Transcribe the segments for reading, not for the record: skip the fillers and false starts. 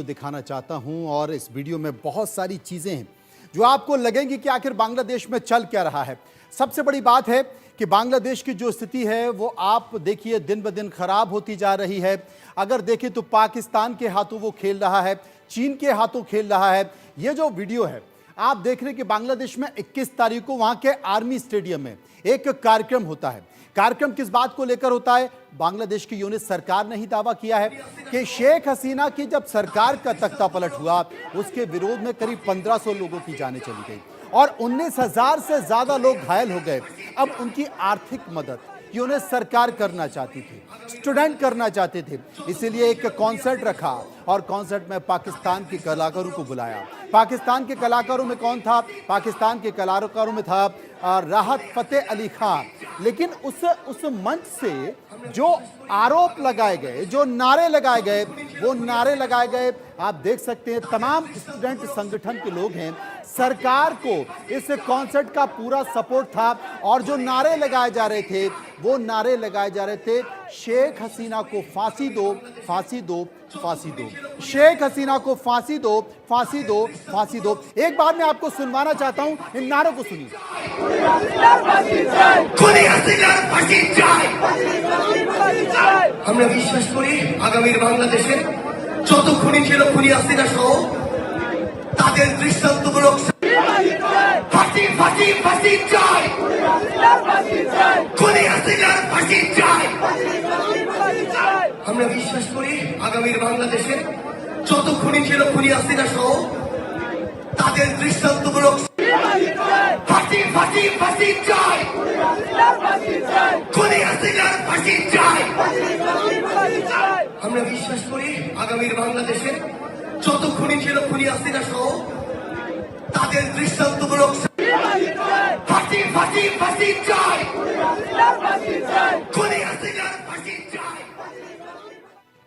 दिखाना चाहता हूं और इस वीडियो में बहुत सारी चीजें हैं जो आपको लगेंगी कि आखिर बांग्लादेश में चल क्या रहा है। सबसे बड़ी बात है कि बांग्लादेश की जो स्थिति है वो आप देखिए दिन ब दिन खराब होती जा रही है। अगर देखें तो पाकिस्तान के हाथों वो खेल रहा है, चीन के हाथों खेल रहा है। ये जो वीडियो है आप देख रहे हैं कि बांग्लादेश में 21 तारीख को वहां के आर्मी स्टेडियम में एक कार्यक्रम होता है। कार्यक्रम किस बात को लेकर होता है? बांग्लादेश की यूनिट सरकार ने ही दावा किया है कि शेख हसीना की जब सरकार का तख्ता पलट हुआ उसके विरोध में करीब 1500 लोगों की जानें चली गई और 19,000 से ज्यादा लोग घायल हो गए। अब उनकी आर्थिक मदद यूनिट सरकार करना चाहती थी, स्टूडेंट करना चाहते थे, इसीलिए एक कॉन्सर्ट रखा और कॉन्सर्ट में पाकिस्तान के कलाकारों को बुलाया। पाकिस्तान के कलाकारों में कौन था? पाकिस्तान के कलाकारों में था राहत फतेह अली खान। लेकिन उस मंच से जो आरोप लगाए गए, जो नारे लगाए गए, वो नारे लगाए गए आप देख सकते हैं। तमाम स्टूडेंट संगठन के लोग हैं, सरकार को इस कॉन्सर्ट का पूरा सपोर्ट था और जो नारे लगाए जा रहे थे वो नारे लगाए जा रहे थे शेख हसीना को फांसी दो, फांसी दो, फांसी दो, शेख हसीना को फांसी दो, फांसी दो, फांसी दो। एक बार मैं आपको सुनवाना चाहता हूं, इन नारों को सुनिए। আমরা বিশ্বাস করি আগামীর বাংলাদেশে যত খুনি ছিল খুনি হাসিনা সহ তাদের দৃষ্টান্তমূলক ফাঁসি ফাঁসি ফাঁসি চাই, খুনি হাসিনার ফাঁসি চাই। আমরা বিশ্বাস করি আগামীর বাংলাদেশে যত খুনি ছিল খুনি হাসিনা সহ তাদের দৃষ্টান্তমূলক ফাঁসি ফাঁসি ফাঁসি চাই, খুনি হাসিনার ফাঁসি চাই। আমরা বিশ্বাস করি আগামীর বাংলাদেশে যত খুনি ছিল খুনি হাসিনা সহ তাদের দৃষ্টান্তমূলক ফাঁসি ফাঁসি ফাঁসি চাই, খুনি হাসিনার ফাঁসি चाय।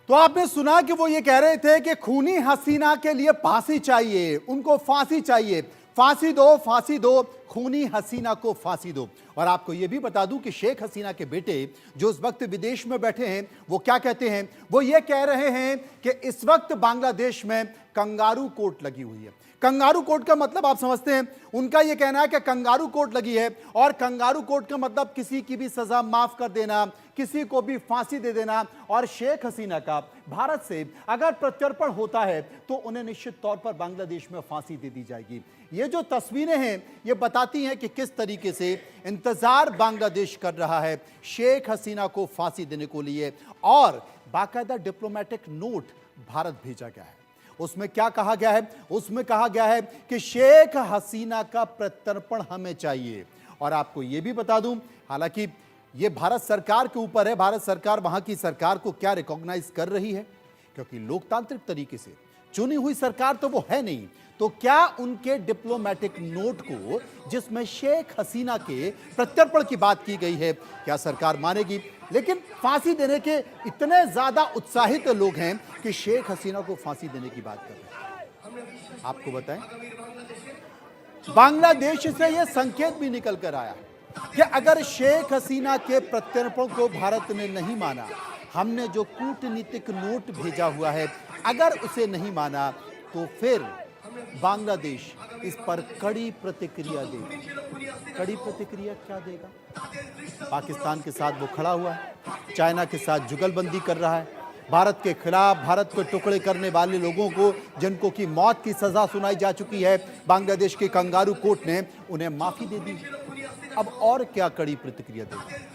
तो आपने सुना कि वो ये कह रहे थे कि खूनी हसीना के लिए फांसी चाहिए, उनको फांसी चाहिए, फांसी दो, फांसी दो, खूनी हसीना को फांसी दो। और आपको यह भी बता दूं कि शेख हसीना के बेटे जो इस वक्त विदेश में बैठे हैं वो क्या कहते हैं? वो ये कह रहे हैं कि इस वक्त बांग्लादेश में कंगारू कोर्ट लगी हुई है। कंगारू कोर्ट का मतलब आप समझते हैं, उनका यह कहना है कि कंगारू कोर्ट लगी है और कंगारू कोर्ट का मतलब किसी की भी सजा माफ कर देना, किसी को भी फांसी दे देना। और शेख हसीना का भारत से अगर प्रत्यर्पण होता है तो उन्हें निश्चित तौर पर बांग्लादेश में फांसी दे दी जाएगी। ये जो तस्वीरें हैं ये बताती हैं कि किस तरीके से इंतजार बांग्लादेश कर रहा है शेख हसीना को फांसी देने को लिए। और बाकायदा डिप्लोमेटिक नोट भारत भेजा गया है। उसमें क्या कहा गया है? उसमें कहा गया है कि शेख हसीना का प्रत्यर्पण हमें चाहिए। और आपको यह भी बता दूं, हालांकि यह भारत सरकार के ऊपर है, भारत सरकार वहां की सरकार को क्या रिकॉग्नाइज कर रही है, क्योंकि लोकतांत्रिक तरीके से चुनी हुई सरकार तो वो है नहीं। तो क्या उनके डिप्लोमेटिक नोट को जिसमें शेख हसीना के प्रत्यर्पण की बात की गई है क्या सरकार मानेगी? लेकिन फांसी देने के इतने ज्यादा उत्साहित लोग हैं कि शेख हसीना को फांसी देने की बात कर रहे हैं। आपको बताएं, बांग्लादेश से यह संकेत भी निकल कर आया कि अगर शेख हसीना के प्रत्यर्पण को भारत ने नहीं माना, हमने जो कूटनीतिक नोट भेजा हुआ है अगर उसे नहीं माना, तो फिर बांग्लादेश इस पर कड़ी प्रतिक्रिया देगा। कड़ी प्रतिक्रिया क्या देगा? पाकिस्तान के साथ वो खड़ा हुआ है, चाइना के साथ जुगलबंदी कर रहा है, भारत के खिलाफ, भारत को टुकड़े करने वाले लोगों को जिनको की मौत की सजा सुनाई जा चुकी है, बांग्लादेश के कंगारू कोर्ट ने उन्हें माफी दे दी। अब और क्या कड़ी प्रतिक्रिया देगा?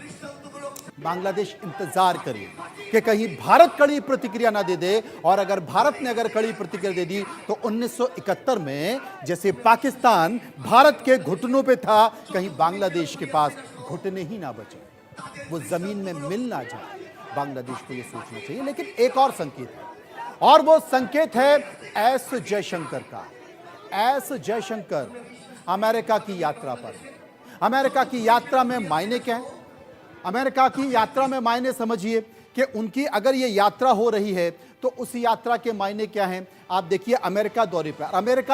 बांग्लादेश इंतजार करे कि कहीं भारत कड़ी प्रतिक्रिया ना दे दे। और अगर भारत ने कड़ी प्रतिक्रिया दे दी तो 1971 में जैसे पाकिस्तान भारत के घुटनों पे था, कहीं बांग्लादेश के पास घुटने ही ना बचे, वो जमीन में मिल ना जाए। बांग्लादेश को ये सोचना चाहिए। लेकिन एक और संकेत है, और वो संकेत है एस जयशंकर का। एस जयशंकर अमेरिका की यात्रा पर। अमेरिका की यात्रा में मायने क्या है? अमेरिका की यात्रा में मायने समझिए कि उनकी अगर ये यात्रा हो रही है तो उस यात्रा के मायने क्या हैं? आप देखिए, अमेरिका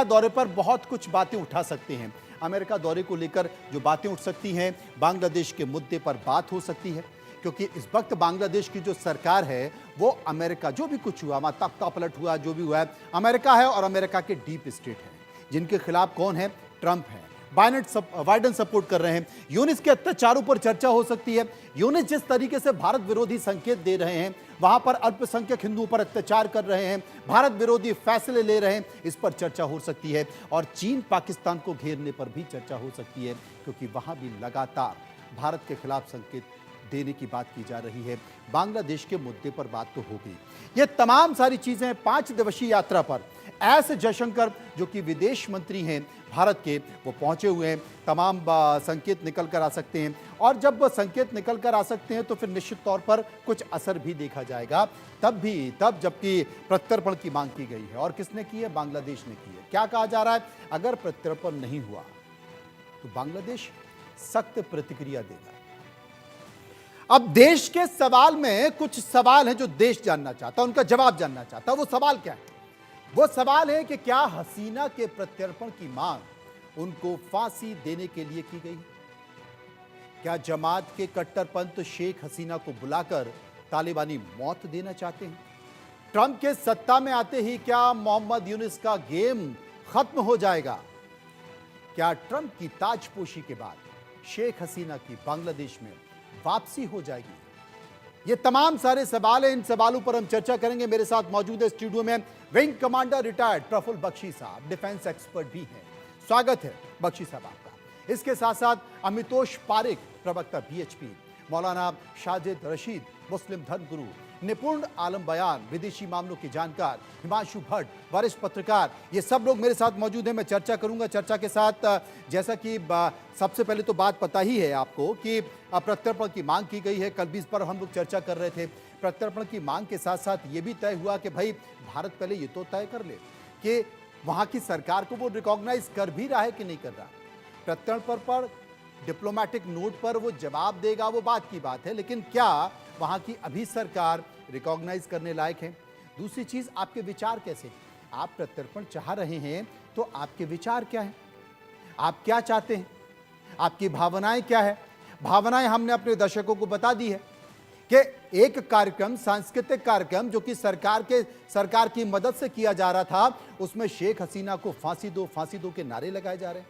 दौरे पर बहुत कुछ बातें उठा सकते हैं। अमेरिका दौरे को लेकर जो बातें उठ सकती हैं, बांग्लादेश के मुद्दे पर बात हो सकती है क्योंकि इस वक्त बांग्लादेश की जो सरकार है वो अमेरिका, जो भी कुछ हुआ, वहां तख्ता पलट हुआ, जो भी हुआ है, अमेरिका है और अमेरिका के डीप स्टेट है, जिनके खिलाफ कौन है? ट्रंप है। बाइडेन सपोर्ट कर रहे हैं। यूनिस के अत्याचारों पर चर्चा हो सकती है। यूनिस जिस तरीके से भारत विरोधी संकेत दे रहे हैं, वहां पर अल्पसंख्यक हिंदुओं पर अत्याचार कर रहे हैं, भारत विरोधी फैसले ले रहे हैं, इस पर चर्चा हो सकती है। और चीन पाकिस्तान को घेरने पर भी चर्चा हो सकती है, क्योंकि वहां भी लगातार भारत के खिलाफ संकेत देने की बात की जा रही है। बांग्लादेश के मुद्दे पर बात तो हो गई। ये तमाम सारी चीजें 5 दिवसीय यात्रा पर एस जयशंकर, जो कि विदेश मंत्री हैं भारत के, वो पहुंचे हुए हैं। तमाम संकेत निकल कर आ सकते हैं, और जब संकेत निकल कर आ सकते हैं तो फिर निश्चित तौर पर कुछ असर भी देखा जाएगा। तब जबकि प्रत्यर्पण की मांग की गई है, और किसने की है? बांग्लादेश ने की है। क्या कहा जा रहा है? अगर प्रत्यर्पण नहीं हुआ तो बांग्लादेश सख्त प्रतिक्रिया देगा। अब देश के सवाल में कुछ सवाल हैं जो देश जानना चाहता है, उनका जवाब जानना चाहता है। वो सवाल क्या है? वो सवाल है कि क्या हसीना के प्रत्यर्पण की मांग उनको फांसी देने के लिए की गई? क्या जमात के कट्टरपंथ शेख हसीना को बुलाकर तालिबानी मौत देना चाहते हैं? ट्रंप के सत्ता में आते ही क्या मोहम्मद यूनिस का गेम खत्म हो जाएगा? क्या ट्रंप की ताजपोशी के बाद शेख हसीना की बांग्लादेश में वापसी हो जाएगी? ये तमाम सारे सवाल हैं। इन सवालों पर हम चर्चा करेंगे। मेरे साथ मौजूद है स्टूडियो में wing commander retired Praphulla Bakshi साहब, डिफेंस एक्सपर्ट भी हैं। स्वागत है बख्शी साहब आपका। इसके साथ साथ अमितोष पारिक, प्रवक्ता बीएचपी, मौलाना शाजिद रशीद, मुस्लिम धर्मगुरु, निपुण आलम बयान, विदेशी मामलों के जानकार हिमांशु भट्ट, वरिष्ठ पत्रकार, ये सब लोग मेरे साथ मौजूद हैं। मैं चर्चा करूंगा। चर्चा के साथ जैसा कि सबसे पहले तो बात पता ही है आपको कि प्रत्यर्पण की मांग की गई है। कल भी इस पर हम लोग चर्चा कर रहे थे। प्रत्यर्पण की मांग के साथ साथ ये भी तय हुआ कि भाई भारत पहले ये तो तय कर ले कि वहां की सरकार को वो रिकॉग्नाइज कर भी रहा है कि नहीं कर रहा। प्रत्यर्पण पर डिप्लोमेटिक नोट पर वो जवाब देगा, वो बात की बात है, लेकिन क्या वहां की अभी सरकार रिकॉग्नाइज करने लायक है? दूसरी चीज, आपके विचार कैसे हैं? आप प्रत्यर्पण चाह रहे हैं तो आपके विचार क्या हैं? आप क्या चाहते हैं? आपकी भावनाएं क्या है? भावनाएं हमने अपने दर्शकों को बता दी है कि एक कार्यक्रम, सांस्कृतिक कार्यक्रम जो कि सरकार की मदद से किया जा रहा था, उसमें शेख हसीना को फांसी दो के नारे लगाए जा रहे हैं।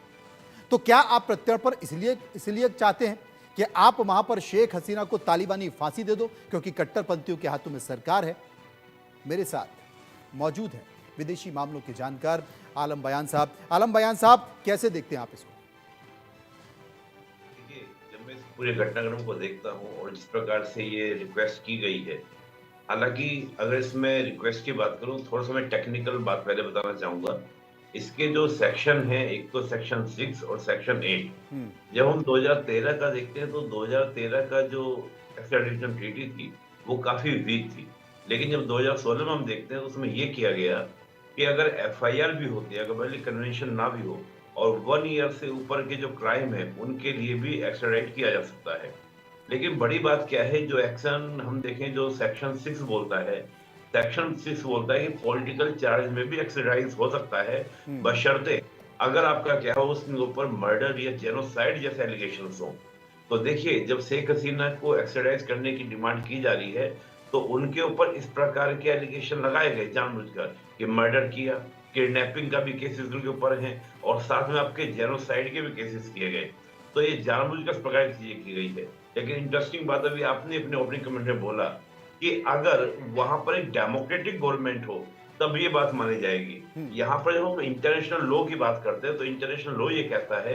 तो क्या आप प्रत्यर्पण इसलिए चाहते हैं कि आप वहां पर शेख हसीना को तालिबानी फांसी दे दो क्योंकि कट्टरपंथियों के हाथों में सरकार है? मेरे साथ मौजूद है विदेशी मामलों के जानकार आलम बयान साहब। आलम बयान साहब, कैसे देखते हैं आप इसको? देखिए, जब मैं इस पूरे घटनाक्रम को देखता हूं और जिस प्रकार से ये रिक्वेस्ट की गई है, हालांकि अगर इसमें रिक्वेस्ट की बात करूं, थोड़ा सा मैं टेक्निकल बात पहले बताना चाहूंगा। इसके जो सेक्शन है, एक तो सेक्शन 6 और सेक्शन 8। जब हम 2013 का देखते हैं तो 2013 का जो एक्स्ट्राडिशन ट्रीटी थी वो काफी वीक थी, लेकिन जब 2016 में हम देखते हैं तो उसमें ये किया गया कि अगर एफआईआर भी होती है, अगर पहले कन्वेंशन ना भी हो और 1 ईयर से ऊपर के जो क्राइम है उनके लिए भी एक्स्ट्राडाइट किया जा सकता है। लेकिन बड़ी बात क्या है, जो एक्शन हम देखें, जो सेक्शन 6 बोलता है, सेक्शन 6 बोलता है कि पॉलिटिकल चार्ज में भी एक्सरसाइज हो सकता है, बशर्ते अगर आपका क्या हो उसके ऊपर मर्डर या जेनोसाइड जैसे एलिगेशंस हो। तो देखिए, जब शेख हसीना को एक्सरसाइज करने की डिमांड की जा रही है तो उनके ऊपर इस प्रकार के एलिगेशन लगाए गए जानबूझकर कि मर्डर किया, किडनैपिंग का भी केसेस उनके ऊपर हैं और साथ में आपके जेनोसाइड के भी केसेस किए गए। तो ये जानबूझकर इस प्रकार की चीजें की गई है। लेकिन इंटरेस्टिंग बात अभी आपने अपने ओपनिंग कमेंट में बोला कि अगर वहां पर एक डेमोक्रेटिक गवर्नमेंट हो तब ये बात मानी जाएगी। यहाँ पर जब हम इंटरनेशनल लॉ की बात करते हैं तो इंटरनेशनल लॉ ये कहता है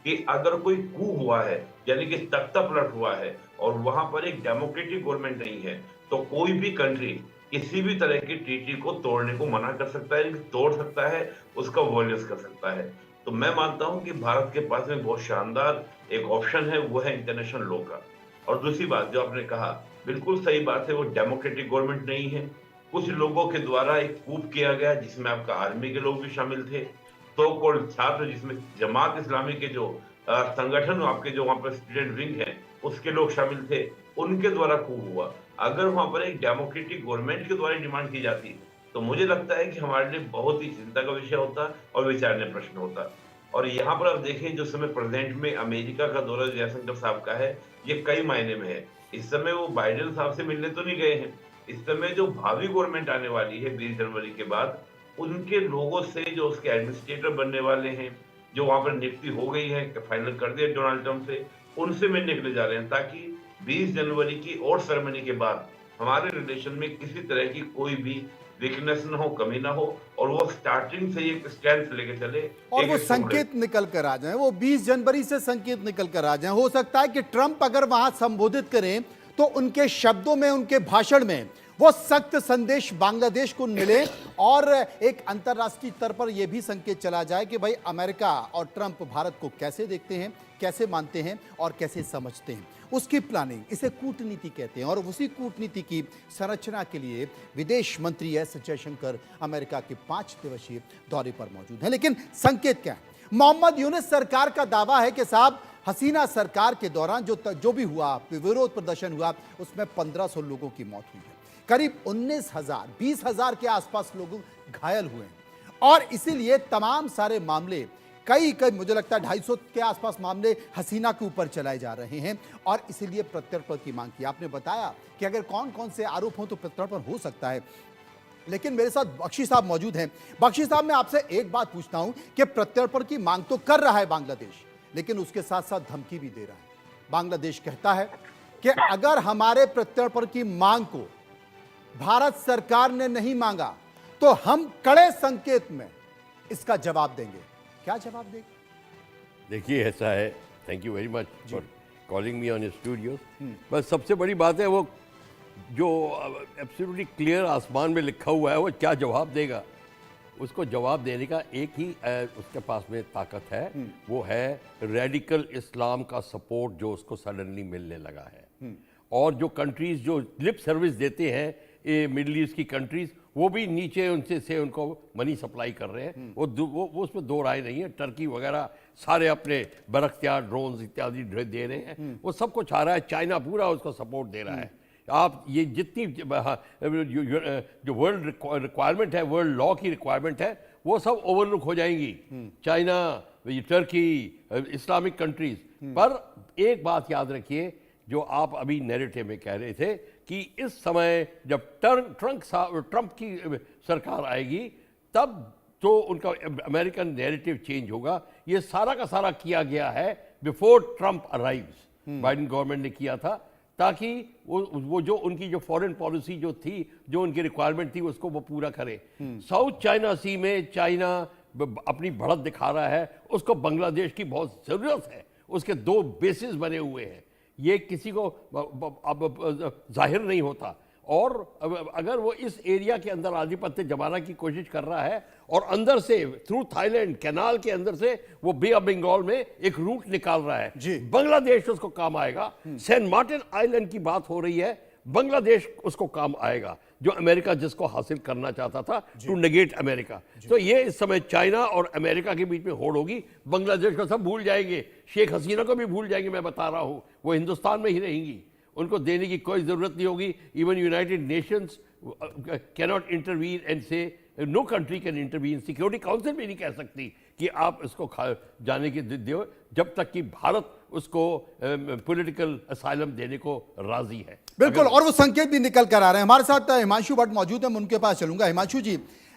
कि अगर कोई कू हुआ है, यानी कि तख्ता पलट हुआ है और वहां पर एक डेमोक्रेटिक गवर्नमेंट नहीं है, तो कोई भी कंट्री किसी भी तरह की ट्रीटी को तोड़ने को मना कर सकता है, तोड़ सकता है, उसका वॉयलेंस कर सकता है। तो मैं मानता हूं कि भारत के पास में बहुत शानदार एक ऑप्शन है, वो है इंटरनेशनल लॉ का। और दूसरी बात जो आपने कहा, बिल्कुल सही बात है, वो डेमोक्रेटिक गवर्नमेंट नहीं है। कुछ लोगों के द्वारा एक कूप किया गया जिसमें आपका आर्मी के लोग भी शामिल थे, तो कॉल्ड छात्र, जिसमें जमात इस्लामी के जो संगठन, आपके जो वहां पर स्टूडेंट विंग है उसके लोग शामिल थे, उनके द्वारा कूप हुआ। अगर वहां पर एक डेमोक्रेटिक गवर्नमेंट के द्वारा डिमांड की जाती तो मुझे लगता है कि हमारे लिए बहुत ही चिंता का विषय होता और विचारने प्रश्न होता। और यहाँ पर आप देखें, जो समय प्रेजेंट में अमेरिका का दौरा जयशंकर साहब का है, ये कई मायने में है। इस समय वो बाइडेन साहब से मिलने तो नहीं गए हैं। इस समय जो भावी गवर्नमेंट आने वाली है 20 जनवरी के बाद, उनके लोगों से, जो उसके एडमिनिस्ट्रेटर बनने वाले हैं, जो वहां पर नियुक्ति हो गई है, फाइनल कर दिया डोनाल्ड ट्रंप से, उनसे मिलने के लिए जा रहे हैं, ताकि 20 जनवरी की और सेरेमनी के बाद हमारे रिलेशन में किसी तरह की कोई भी वीकनेस ना हो, कमी ना हो, और वो स्टार्टिंग से एक स्ट्रेंथ लेके चले। और एक वो स्ट्रॉन्ग संकेत निकल कर आ जाएं, वो 20 जनवरी से संकेत निकल कर आ जाएं। हो सकता है कि ट्रंप अगर वहां संबोधित करें तो उनके शब्दों में, उनके भाषण में वो सख्त संदेश बांग्लादेश को मिले, और एक अंतर्राष्ट्रीय स्तर पर यह भी संकेत चला जाए कि भाई अमेरिका और ट्रंप भारत को कैसे देखते हैं, कैसे मानते हैं और कैसे समझते हैं। उसकी प्लानिंग, इसे कूटनीति कहते हैं, और उसी कूटनीति की संरचना के लिए विदेश मंत्री एस जयशंकर अमेरिका के 5 दिवसीय दौरे पर मौजूद हैं। लेकिन संकेत क्या है? मोहम्मद यूनुस सरकार का दावा है कि साहब हसीना सरकार के दौरान जो भी हुआ, विरोध प्रदर्शन हुआ, उसमें 1500 लोगों की मौत हुई है, करीब 19,000, 20,000 के आसपास लोग घायल हुए हैं, और इसीलिए तमाम सारे मामले, कई मुझे लगता है 250 के आसपास मामले हसीना के ऊपर चलाए जा रहे हैं, और इसीलिए प्रत्यर्पण की मांग की। आपने बताया कि अगर कौन कौन से आरोप हों तो प्रत्यर्पण हो सकता है, लेकिन मेरे साथ बख्शी साहब मौजूद हैं। बख्शी साहब, मैं आपसे एक बात पूछता हूं कि प्रत्यर्पण की मांग तो कर रहा है बांग्लादेश, लेकिन उसके साथ साथ धमकी भी दे रहा है। बांग्लादेश कहता है कि अगर हमारे प्रत्यर्पण की मांग को भारत सरकार ने नहीं मांगा तो हम कड़े संकेत में इसका जवाब देंगे। क्या जवाब देंगे? देखिए, ऐसा है, thank you very much for calling me on studio. बस सबसे बड़ी बात है, वो जो एब्सोल्युटली क्लियर आसमान में लिखा हुआ है, वो क्या जवाब देगा, उसको जवाब देने का एक ही उसके पास में ताकत है, वो है रेडिकल इस्लाम का सपोर्ट जो उसको सडनली मिलने लगा है। और जो कंट्रीज जो लिप सर्विस देते हैं, ये मिडल ईस्ट की कंट्रीज, वो भी नीचे उनसे से उनको मनी सप्लाई कर रहे हैं। वो उसमें दो राय नहीं है। टर्की वगैरह सारे अपने बरख्तियार ड्रोन्स इत्यादि दे रहे हैं, वो सब कुछ आ रहा है। चाइना पूरा उसको सपोर्ट दे रहा है। आप ये जितनी जो वर्ल्ड रिक्वायरमेंट है, वर्ल्ड लॉ की रिक्वायरमेंट है, वो सब ओवरलुक हो जाएंगी। China, Turkey, Islamic countries. पर एक बात याद रखिए, जो आप अभी नैरेटिव में कह रहे थे कि इस समय जब ट्रंप की सरकार आएगी, तब तो उनका अमेरिकन नैरेटिव चेंज होगा। ये सारा का सारा किया गया है before Trump arrives. Biden government ने किया था, ताकि वो जो उनकी जो फॉरेन पॉलिसी जो थी, जो उनकी रिक्वायरमेंट थी, उसको वो पूरा करे। साउथ चाइना सी में चाइना अपनी बढ़त दिखा रहा है, उसको बांग्लादेश की बहुत ज़रूरत है। उसके 2 बेसिस बने हुए हैं, ये किसी को अब जाहिर नहीं होता। और अगर वो इस एरिया के अंदर आधिपत्य जमाने की कोशिश कर रहा है, और अंदर से थ्रू थाईलैंड कैनाल के अंदर से वो बे ऑफ बंगाल में एक रूट निकाल रहा है, बांग्लादेश उसको काम आएगा। सेंट मार्टिन आइलैंड की बात हो रही है, बांग्लादेश उसको काम आएगा, जो अमेरिका जिसको हासिल करना चाहता था, टू नेगेट अमेरिका। तो ये इस समय चाइना और अमेरिका के बीच में होड़ होगी। बांग्लादेश को सब भूल जाएंगे, शेख हसीना को भी भूल जाएंगे। मैं बता रहा हूँ, वो हिंदुस्तान में ही रहेंगी, उनको देने की कोई जरूरत नहीं होगी। Even United Nations cannot intervene and so no country can intervene. Security Council भी नहीं कह सकती कि आप इसको जाने की दो, जब तक कि भारत उसको पॉलिटिकल असाइलम देने को राजी है। बिल्कुल, और वो संकेत भी निकल कर आ रहे हैं। हमारे साथ हिमांशु भट्ट मौजूद है, मैं उनके पास चलूंगा। हिमांशु जी,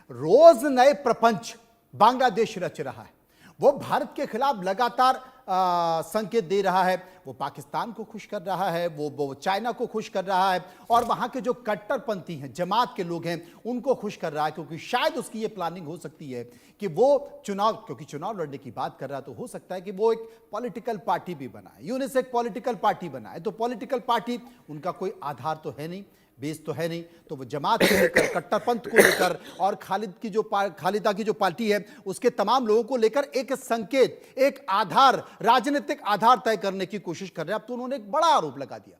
रोज नए प्रपंच बांग्लादेश रच रहा है। वो भारत के खिलाफ लगातार संकेत दे रहा है, वो पाकिस्तान को खुश कर रहा है, वो चाइना को खुश कर रहा है, और वहां के जो कट्टरपंथी हैं, जमात के लोग हैं, उनको खुश कर रहा है। क्योंकि शायद उसकी ये प्लानिंग हो सकती है कि वो क्योंकि चुनाव लड़ने की बात कर रहा है, तो हो सकता है कि वो एक पॉलिटिकल पार्टी भी बनाए। यूनिस एक पॉलिटिकल पार्टी बनाए, तो पॉलिटिकल पार्टी, उनका कोई आधार तो है नहीं, बेस तो है नहीं, तो वो जमात को लेकर, कट्टरपंथ को लेकर, और खालिदा की जो पार्टी है, उसके तमाम लोगों को लेकर एक संकेत, एक आधार, राजनीतिक आधार तय करने की कोशिश कर रहे हैं। अब तो उन्होंने एक बड़ा आरोप लगा दिया,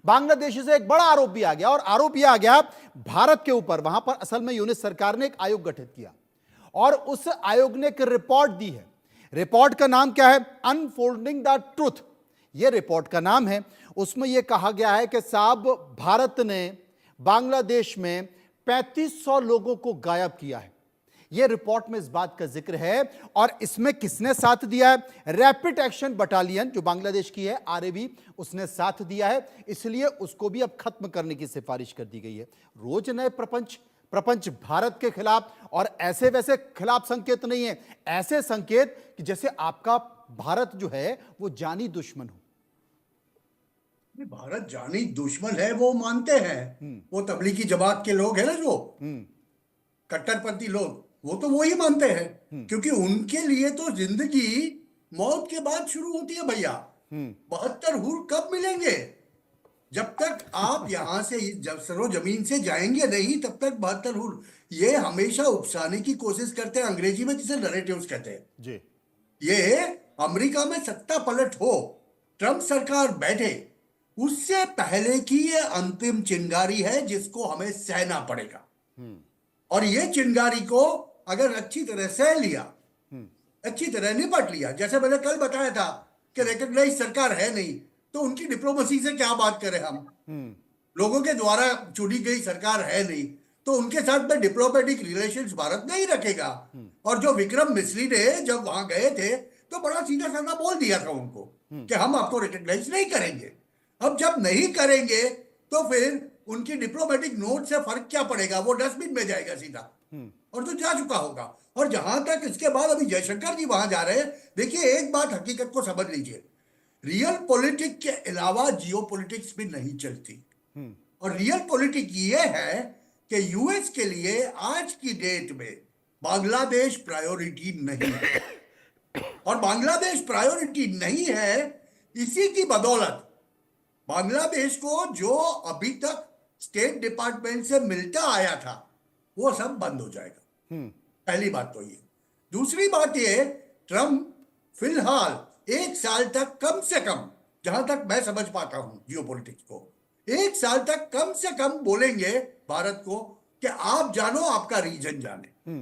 बांग्लादेश से एक बड़ा आरोप भी आ गया, और आरोप यह आ गया भारत के ऊपर। वहां पर असल में यूनिस सरकार ने एक आयोग गठित किया, और उस आयोग ने एक रिपोर्ट दी है। रिपोर्ट का नाम क्या है? अनफोल्डिंग द ट्रुथ, यह रिपोर्ट का नाम है। उसमें यह कहा गया है कि साहब, भारत ने बांग्लादेश में 3500 लोगों को गायब किया है। यह रिपोर्ट में इस बात का जिक्र है। और इसमें किसने साथ दिया है? रैपिड एक्शन बटालियन जो बांग्लादेश की है, आरएबी, उसने साथ दिया है। इसलिए उसको भी अब खत्म करने की सिफारिश कर दी गई है। रोज नए प्रपंच भारत के खिलाफ, और ऐसे वैसे खिलाफ संकेत नहीं है, ऐसे संकेत कि जैसे आपका भारत जो है वो जानी दुश्मन हो। भारत जानी दुश्मन है वो मानते हैं, वो तबलीगी जमात के लोग हैं ना, जो कट्टरपंथी लोग, वो तो वो ही मानते हैं, क्योंकि उनके लिए तो जिंदगी मौत के बाद शुरू होती है भैया। 72 हुर कब मिलेंगे? जब तक आप यहां से जब सरो जमीन से जाएंगे नहीं, तब तक 72 हुर। ये हमेशा उकसाने की कोशिश करते हैं, अंग्रेजी में जिसे नरेटिव्स कहते हैं जी। ये अमेरिका में सत्ता पलट हो, ट्रंप सरकार बैठे, उससे पहले की ये अंतिम चिंगारी है जिसको हमें सहना पड़ेगा। और ये चिंगारी को अगर अच्छी तरह सह लिया, अच्छी तरह निपट लिया, जैसे मैंने कल बताया था कि रिकॉग्नाइज सरकार है नहीं, तो उनकी डिप्लोमेसी से क्या बात करें हम? लोगों के द्वारा चुनी गई सरकार है नहीं, तो उनके साथ में डिप्लोमेटिक रिलेशंस भारत नहीं रखेगा। और जो विक्रम मिश्री ने जब वहां गए थे तो बड़ा सीधा साधा बोल दिया था उनको कि हम आपको रिकॉग्नाइज नहीं करेंगे। अब जब नहीं करेंगे तो फिर उनकी डिप्लोमेटिक नोट से फर्क क्या पड़ेगा? वो डस्टबिन में जाएगा सीधा, और तो जा चुका होगा। और जहां तक इसके बाद अभी जयशंकर जी वहां जा रहे हैं, देखिए एक बात हकीकत को समझ लीजिए, रियल पॉलिटिक्स के अलावा जियो पॉलिटिक्स भी नहीं चलती। और रियल पॉलिटिक्स ये है कि यूएस के लिए आज की डेट में बांग्लादेश प्रायोरिटी नहीं है। और बांग्लादेश प्रायोरिटी नहीं है, इसी की बदौलत बांग्लादेश को जो अभी तक स्टेट डिपार्टमेंट से मिलता आया था वो सब बंद हो जाएगा। पहली बात तो ये। दूसरी बात ये, ट्रंप फिलहाल 1 साल तक कम से कम, जहां तक मैं समझ पाता हूं जियोपॉलिटिक्स को, 1 साल तक कम से कम बोलेंगे भारत को कि आप जानो, आपका रीजन जाने।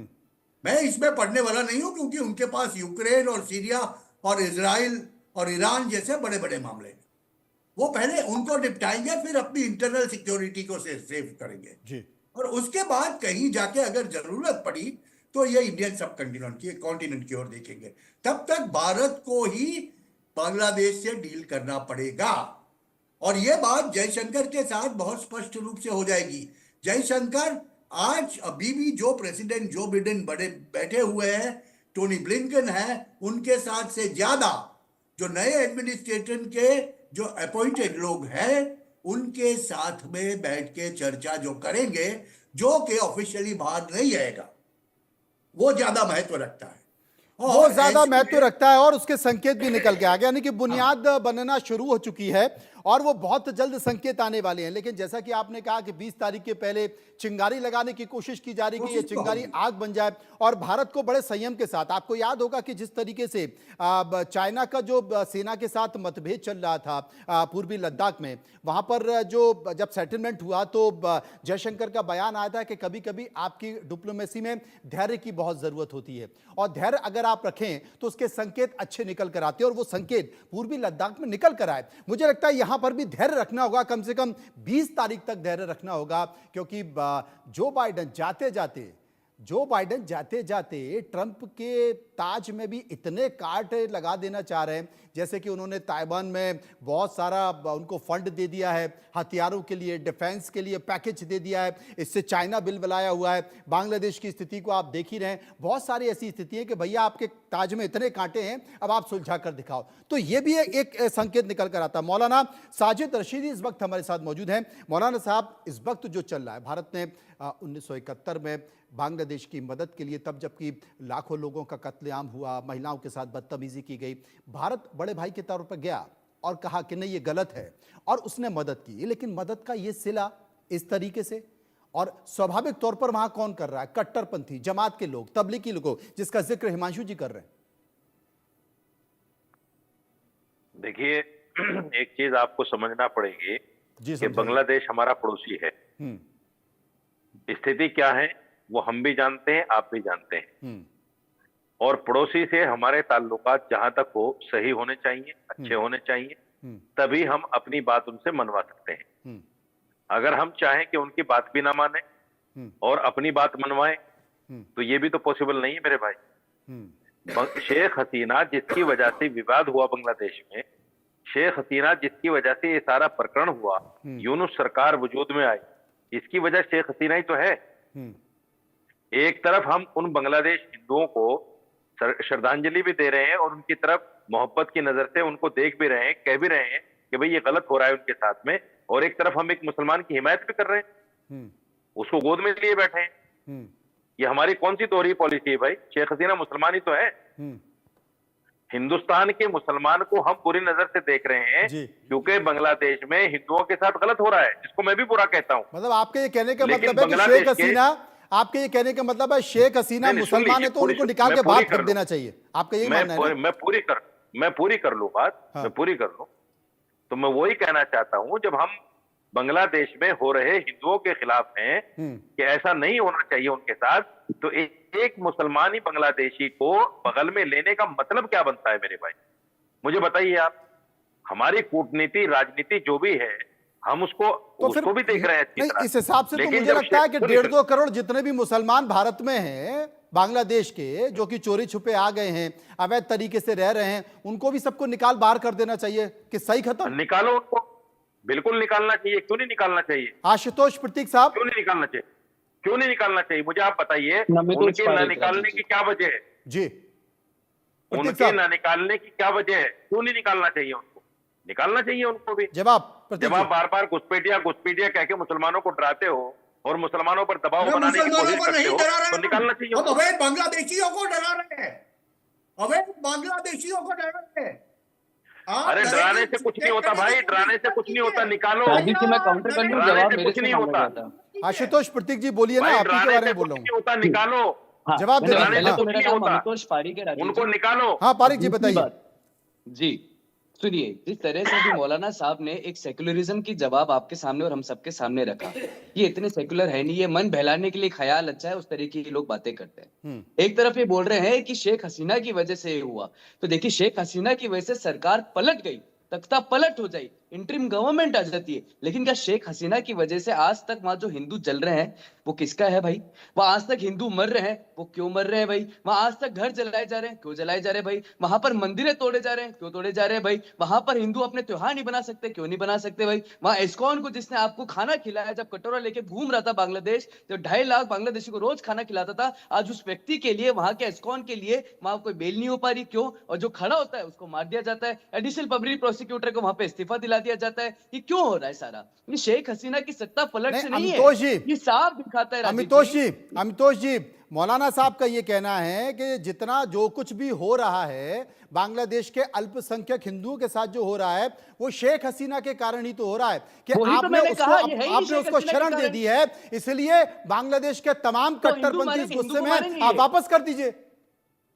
मैं इसमें पढ़ने वाला नहीं हूं, क्योंकि उनके पास यूक्रेन और सीरिया और इजराइल और ईरान जैसे बड़े बड़े मामले हैं। वो पहले उनको निपटाएंगे, फिर अपनी इंटरनल सिक्योरिटी को सेव करेंगे जी। और उसके बाद कहीं जाके अगर जरूरत पड़ी तो ये इंडियन सब कॉन्टिनेंट की ओर देखेंगे। तब तक भारत को ही बांग्लादेश से डील करना पड़ेगा। और ये बात जयशंकर के साथ बहुत स्पष्ट रूप से हो जाएगी। जयशंकर आज अभी भी जो प्रेसिडेंट जो बिडेन बड़े बैठे हुए हैं, टोनी ब्लिंकन है, उनके साथ से ज्यादा जो नए एडमिनिस्ट्रेशन के जो अपॉइंटेड लोग हैं, उनके साथ में बैठ के चर्चा जो करेंगे, जो कि ऑफिशियली बाहर नहीं आएगा, वो ज्यादा महत्व रखता है। वो ज्यादा महत्व रखता है और उसके संकेत भी निकल के आ गए, यानी कि बुनियाद बनना शुरू हो चुकी है और वो बहुत जल्द संकेत आने वाले हैं। लेकिन जैसा कि आपने कहा कि 20 तारीख के पहले चिंगारी लगाने की कोशिश की जा रही है कि ये चिंगारी आग बन जाए, और भारत को बड़े संयम के साथ, आपको याद होगा कि जिस तरीके से चाइना का जो सेना के साथ मतभेद चल रहा था पूर्वी लद्दाख में, वहां पर जो जब सेटलमेंट हुआ तो जयशंकर का बयान आया था कि कभी कभी आपकी डिप्लोमेसी में धैर्य की बहुत जरूरत होती है, और धैर्य अगर आप रखें तो उसके संकेत अच्छे निकल कर आते हैं, और वो संकेत पूर्वी लद्दाख में निकल कर आए। मुझे लगता है यहां पर भी धैर्य रखना होगा, कम से कम 20 तारीख तक धैर्य रखना होगा, क्योंकि जो बाइडेन जाते जाते ट्रंप के ताज में भी इतने कांट लगा देना चाह रहे हैं, जैसे कि उन्होंने ताइवान में बहुत सारा उनको फंड दे दिया है, हथियारों के लिए, डिफेंस के लिए पैकेज दे दिया है, इससे चाइना बिल बुलाया हुआ है। बांग्लादेश की स्थिति को आप देख ही रहे हैं, बहुत सारी ऐसी स्थिति है कि भैया आपके ताज में इतने कांटे हैं, अब आप सुलझा कर दिखाओ। तो ये भी एक संकेत निकल कर आता है। मौलाना साजिद रशीदी इस वक्त हमारे साथ मौजूद हैं। मौलाना साहब, इस वक्त जो चल रहा है, भारत ने 1971 में बांग्लादेश की मदद के लिए, तब जबकि लाखों लोगों का कत्लेआम हुआ, महिलाओं के साथ बदतमीजी की गई, भारत बड़े भाई के तौर पर गया और कहा कि नहीं ये गलत है, और उसने मदद की। लेकिन मदद का ये सिला इस तरीके से, और स्वाभाविक तौर पर वहां कौन कर रहा है? कट्टरपंथी जमात के लोग, तबलीगी लोग, जिसका जिक्र हिमांशु जी कर रहे हैं। देखिए, एक चीज आपको समझना पड़ेगी कि बांग्लादेश हमारा पड़ोसी है। स्थिति क्या है वो हम भी जानते हैं, आप भी जानते हैं। और पड़ोसी से हमारे ताल्लुकात जहां तक हो सही होने चाहिए, अच्छे होने चाहिए, तभी हम अपनी बात उनसे मनवा सकते हैं। अगर हम चाहें कि उनकी बात भी ना माने और अपनी बात मनवाएं, तो ये भी तो पॉसिबल नहीं है मेरे भाई। शेख हसीना जिसकी वजह से विवाद हुआ बांग्लादेश में, शेख हसीना जिसकी वजह से ये सारा प्रकरण हुआ, यूनुस सरकार वजूद में आई, इसकी वजह शेख हसीना ही तो है। एक तरफ हम उन बांग्लादेश हिंदुओं को श्रद्धांजलि भी दे रहे हैं और उनकी तरफ मोहब्बत की नजर से उनको देख भी रहे हैं, कह भी रहे हैं कि भाई ये गलत हो रहा है उनके साथ में, और एक तरफ हम एक मुसलमान की हिमायत भी कर रहे हैं, उसको गोद में लिए बैठे हैं। ये हमारी कौन सी दोहरी पॉलिसी है भाई? शेख हसीना मुसलमान ही तो है। हिंदुस्तान के मुसलमान को हम बुरी नजर से देख रहे हैं क्योंकि बांग्लादेश में हिंदुओं के साथ गलत हो रहा है, जिसको मैं भी बुरा कहता हूं। मतलब आपके ये कहने का मतलब है कि शेख हसीना, आपके ये कहने का मतलब है शेख हसीना मुसलमान है तो उनको निकाल के बाहर फेंक देना चाहिए, आपका यही मानना है? मैं पूरी कर लूं बात, मैं पूरी कर लूं। तो मैं वही कहना चाहता हूं, जब हम बांग्लादेश में हो रहे हिंदुओं के खिलाफ हैं कि ऐसा नहीं होना चाहिए उनके साथ, तो एक मुसलमान ही बांग्लादेशी को बगल में लेने का मतलब क्या बनता है मेरे भाई? मुझे बताइए आप। हमारी कूटनीति, राजनीति जो भी है, हम उसको भी देख रहे हैं अच्छी तरह। इस हिसाब से तो मुझे लगता है कि 1.5-2 करोड़ जितने भी मुसलमान भारत में हैं, बांग्लादेश के, जो कि चोरी छुपे आ गए हैं, अवैध तरीके से रह रहे हैं, उनको भी सबको निकाल बाहर कर देना चाहिए कि सही खत्म? निकालो उनको, बिल्कुल निकालना चाहिए। क्यों नहीं निकालना चाहिए? आशुतोष प्रतीक साहब, क्यों नहीं निकालना चाहिए? क्यों नहीं निकालना चाहिए? मुझे आप बताइए, उनके ना निकालने की क्या वजह है? जी, उनके ना निकालने की क्या वजह है? क्यों नहीं निकालना चाहिए उनको? निकालना चाहिए उनको भी। जब आप बार बार घुसपैठिया कह के मुसलमानों को डराते हो और मुसलमानों पर दबाव बनाने की कोशिश करते हो, तो निकालना चाहिए। हम अवैध बांग्लादेशियों को डरा रहे हैं, अवैध बांग्लादेशियों को डरा रहे हैं। अरे डराने से कुछ नहीं होता भाई, डराने से कुछ नहीं होता, निकालो। मैं काउंटर कर लूं, जवाब मेरे कुछ नहीं होता। आशुतोष प्रतीक जी बोलिए ना, आप ही के बारे में बोल रहा हूँ। होता, निकालो। जवाब दे पहले तो मेरा नाम अमितोष पारिक है, उनको निकालो। हाँ पारिक जी बताइए। जी सुनिए, जिस तरह से भी मौलाना साहब ने एक सेक्युलरिज्म की जवाब आपके सामने और हम सबके सामने रखा, ये इतने सेक्युलर है नहीं, ये मन बहलाने के लिए ख्याल अच्छा है, उस तरीके के लोग बातें करते हैं। एक तरफ ये बोल रहे हैं कि शेख हसीना की वजह से ये हुआ, तो देखिए शेख हसीना की वजह से सरकार पलट गई, तख्ता पलट हो जाए, इंटरिम गवर्नमेंट आ जाती है, लेकिन क्या शेख हसीना की वजह से आज तक वहां जो हिंदू जल रहे हैं वो किसका है भाई? वहां आज तक हिंदू मर रहे हैं, वो क्यों मर रहे हैं भाई? वहां आज तक घर जलाए जा रहे हैं, क्यों जलाए जा रहे हैं भाई? वहां पर मंदिरें तोड़े जा रहे हैं, क्यों तोड़े जा रहे हैं भाई? वहां पर हिंदू अपने त्योहार नहीं बना सकते, क्यों नहीं बना सकते भाई? वहां इस्कॉन को जिसने आपको खाना खिलाया, जब कटोरा लेके घूम रहा था बांग्लादेश, जब 2.5 लाख बांग्लादेशी को रोज खाना खिलाता था, आज उस व्यक्ति के लिए, वहां के इस्कॉन के लिए वहां कोई बेल नहीं हो पा रही, क्यों? और जो खड़ा होता है उसको मार दिया जाता है, एडिशनल पब्लिक प्रोसिक्यूटर को वहां पे इस्तीफा दिला दिया जाता है। ये क्यों हो रहा है सारा? ये शेख हसीना की सत्ता पलट से नहीं है, ये साफ दिखाता है। अमितोष जी, मौलाना साहब का ये कहना है कि जितना जो कुछ भी हो रहा है बांग्लादेश के अल्पसंख्यक हिंदुओं के साथ जो हो रहा है, वो शेख हसीना के कारण ही तो हो रहा है कि आपने उसको शरण दे दी है, इसलिए बांग्लादेश के तमाम कट्टरपंथी इस गुस्से में, आप वापस कर दीजिए।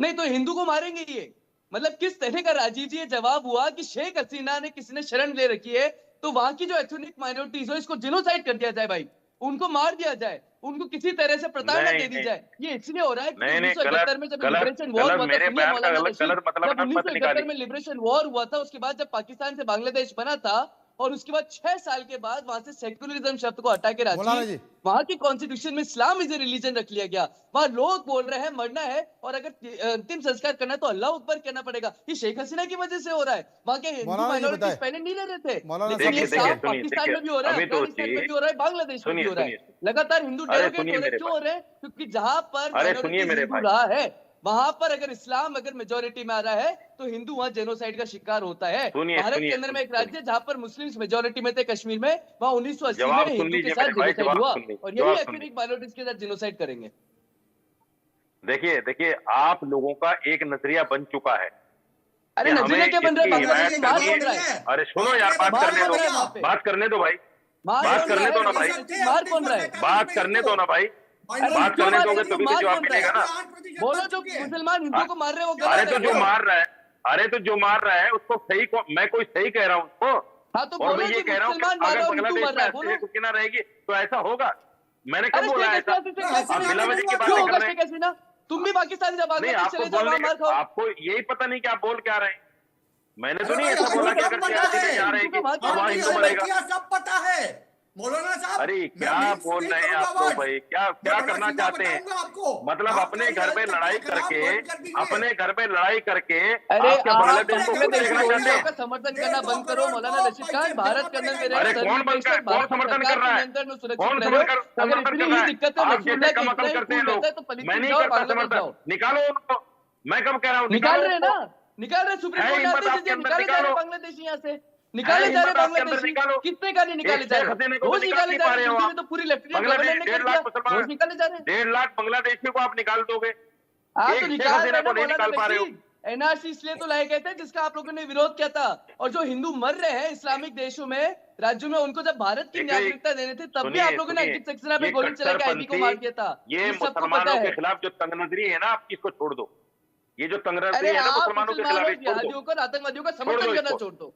नहीं तो हिंदू को मारेंगे ये, मतलब किस तरह का राजीव जी ये जवाब हुआ कि शेख हसीना ने किसी ने शरण ले रखी है, तो वहां की जो एथनिक माइनॉरिटीज हो इसको जिनोसाइड कर दिया जाए भाई, उनको मार दिया जाए, उनको किसी तरह से प्रताड़ना दे दी जाए। ये इसलिए हो रहा है कि 1971 में जब लिबरेशन वॉर हुआ था, जब 1971 में लिबरेशन वॉर हुआ था, उसके बाद जब पाकिस्तान से बांग्लादेश बना था, और उसके बाद 6 साल के बाद वहां से सेक्युलरिज्म शब्द को हटा के राजी वहां की कॉन्स्टिट्यूशन में इस्लाम इज ए रिलीजन रख लिया गया। वहां लोग बोल रहे हैं मरना है और अगर अंतिम संस्कार करना है तो अल्लाह अकबर कहना पड़ेगा। ये शेख हसीना की वजह से हो रहा है। वहां के हिंदू माइनॉरिटीज पहले नहीं रह रहे थे, लेकिन ये साफ पाकिस्तान में भी हो रहा है, अफगानिस्तान में भी हो रहा है, बांग्लादेश में भी हो रहा है। लगातार हिंदू डेरोगेट हो रहे हैं। क्यों हो रहे हैं? क्योंकि जहां पर हिंदू रहा है वहां पर अगर इस्लाम अगर मेजोरिटी में आ रहा है तो हिंदू वहां जेनोसाइड का शिकार होता है। भारत के अंदर में एक राज्य जहां पर मुस्लिम्स मेजोरिटी में थे, कश्मीर में, वहां 1980 में हिंदू के साथ जेनोसाइड हुआ और यही एथनिक माइनॉरिटीज के साथ जेनोसाइड करेंगे। देखिए आप लोगों का एक नजरिया बन चुका है। अरे नजरिया क्या बन रहा है? बांग्लादेश मार बन रहा है। अरे सुनो यार, बात करने दो भाई, बात करने दो ना भाई, मार कौन रहा है? बात करने दो ना भाई, बात करने दोगे तो भी जवाब मिलेगा ना। बोलो जो मुसलमान हिंदू को मार रहे हो। अरे तो जो मार रहा है उसको सही को मैं कोई सही कह रहा हूँ उसको। हाँ तो और मैं ये कह रहा हूँ अगर बांग्लादेश में ऐसे कुछ ना रहेगी तो ऐसा होगा। मैंने कब बोला ऐसा? आप बिलावजी की बात कर रहे हैं। तुम भी पाकिस्तान से बांग्लादेश चले जाओ, आपको यही पता नहीं कि आप बोल क्या रहे हैं। मैंने तो नहीं ऐसा बोला कि अगर सियासी में जा रहे हैं कि वहां हिंदू मरेगा। सब पता है, मौलाना साहब, अरे मैं क्या मिक्स बोल नहीं रहे हैं करूंगा आप लोग वर्ड। भाई, क्या मैं क्या बड़ा करना सीधा चाहते हैं? बताऊंगा आपको। मतलब आप अपने कल घर में तक लड़ाई के खिलाफ करके, वर्ड कर दीजिए। अपने घर में लड़ाई करके अरे आप क्या आप बांग्लादेश को बांग्लादेशी खुद देखना विरोधियों चाहते हैं? का समर्थन करना 150 बंद करो करोड़ मौलाना को रशीद पैसे खान। देना भारत के अंदर पड़ेगा में रह रहे अरे हो, कौन धर्मनिरपेक्ष और भारत की समर्थन सरकार कर के रहा है? नियंत्रण में सुरक्षित कौन रह रहे हो। अगर समर्थन इतनी कर रहा ही है? दिक्कत है, आप रसूल जैसे है कि कम इतना अकल ही करते हैं खून लोग। बहता है तो मैं फलस्तीन नहीं जाओ, करता बांग्लादेश समर्थन, जाओ। निकालो उनको। मैं कब कह रहा हूँ निकाल निकालो रहे हैं उनको। ना, निकाल रहे, सुप्रीम है कोर्ट ने हिम्मत आदेश आपके दिए, अंदर, निकाले जा रहे निकालो। बांग्लादेशी यहाँ से, है निकाले जा रहे हिम्मत आपके अंदर, बांग्लादेशी। निकालो। कितने का नहीं निकाले एक जा शेख रहे? हसीना को तो रोज निकाल निकाले नहीं जा पा रहे। रहे हो यूपी आप। में तो पूरी लेफ्टिनेंट बांग्लादेश गवर्नर ने कर 1.5 दिया, लाख मुसलमान, रोज निकाले जा रहे हैं। 1.5 लाख बांग्लादेशियों को आप निकाल दोगे, आप एक तो शेख निकाल हसीना रहे हैं को ना नहीं मौलाना निकाल पा रहे हो। रशीद। एनआरसी इसलिए तो लाए गए थे जिसका आप लोगों ने विरोध किया था, और जो हिंदू मर रहे हैं इस्लामिक देशों में, राज्यों में, उनको जब भारत की देखिए, नागरिकता देने थे तब भी सुनिए आप लोगों ने सुनिए, अजीत सक्सेना पे ये गोली चला के आईबी को मार दिया था। ये ये सबको पता मुसलमानों है। के खिलाफ जो तंगनजरी है ना, आप इसको छोड़ दो। ये जो तंगनजरी अरे है ना आप मुसलमानों के खिलाफ, मुसलमानों, ये छोड़ दो। जिहादियों को, आतंकवादियों का छोड़ समर्थन दो करना इसको। छोड़ दो।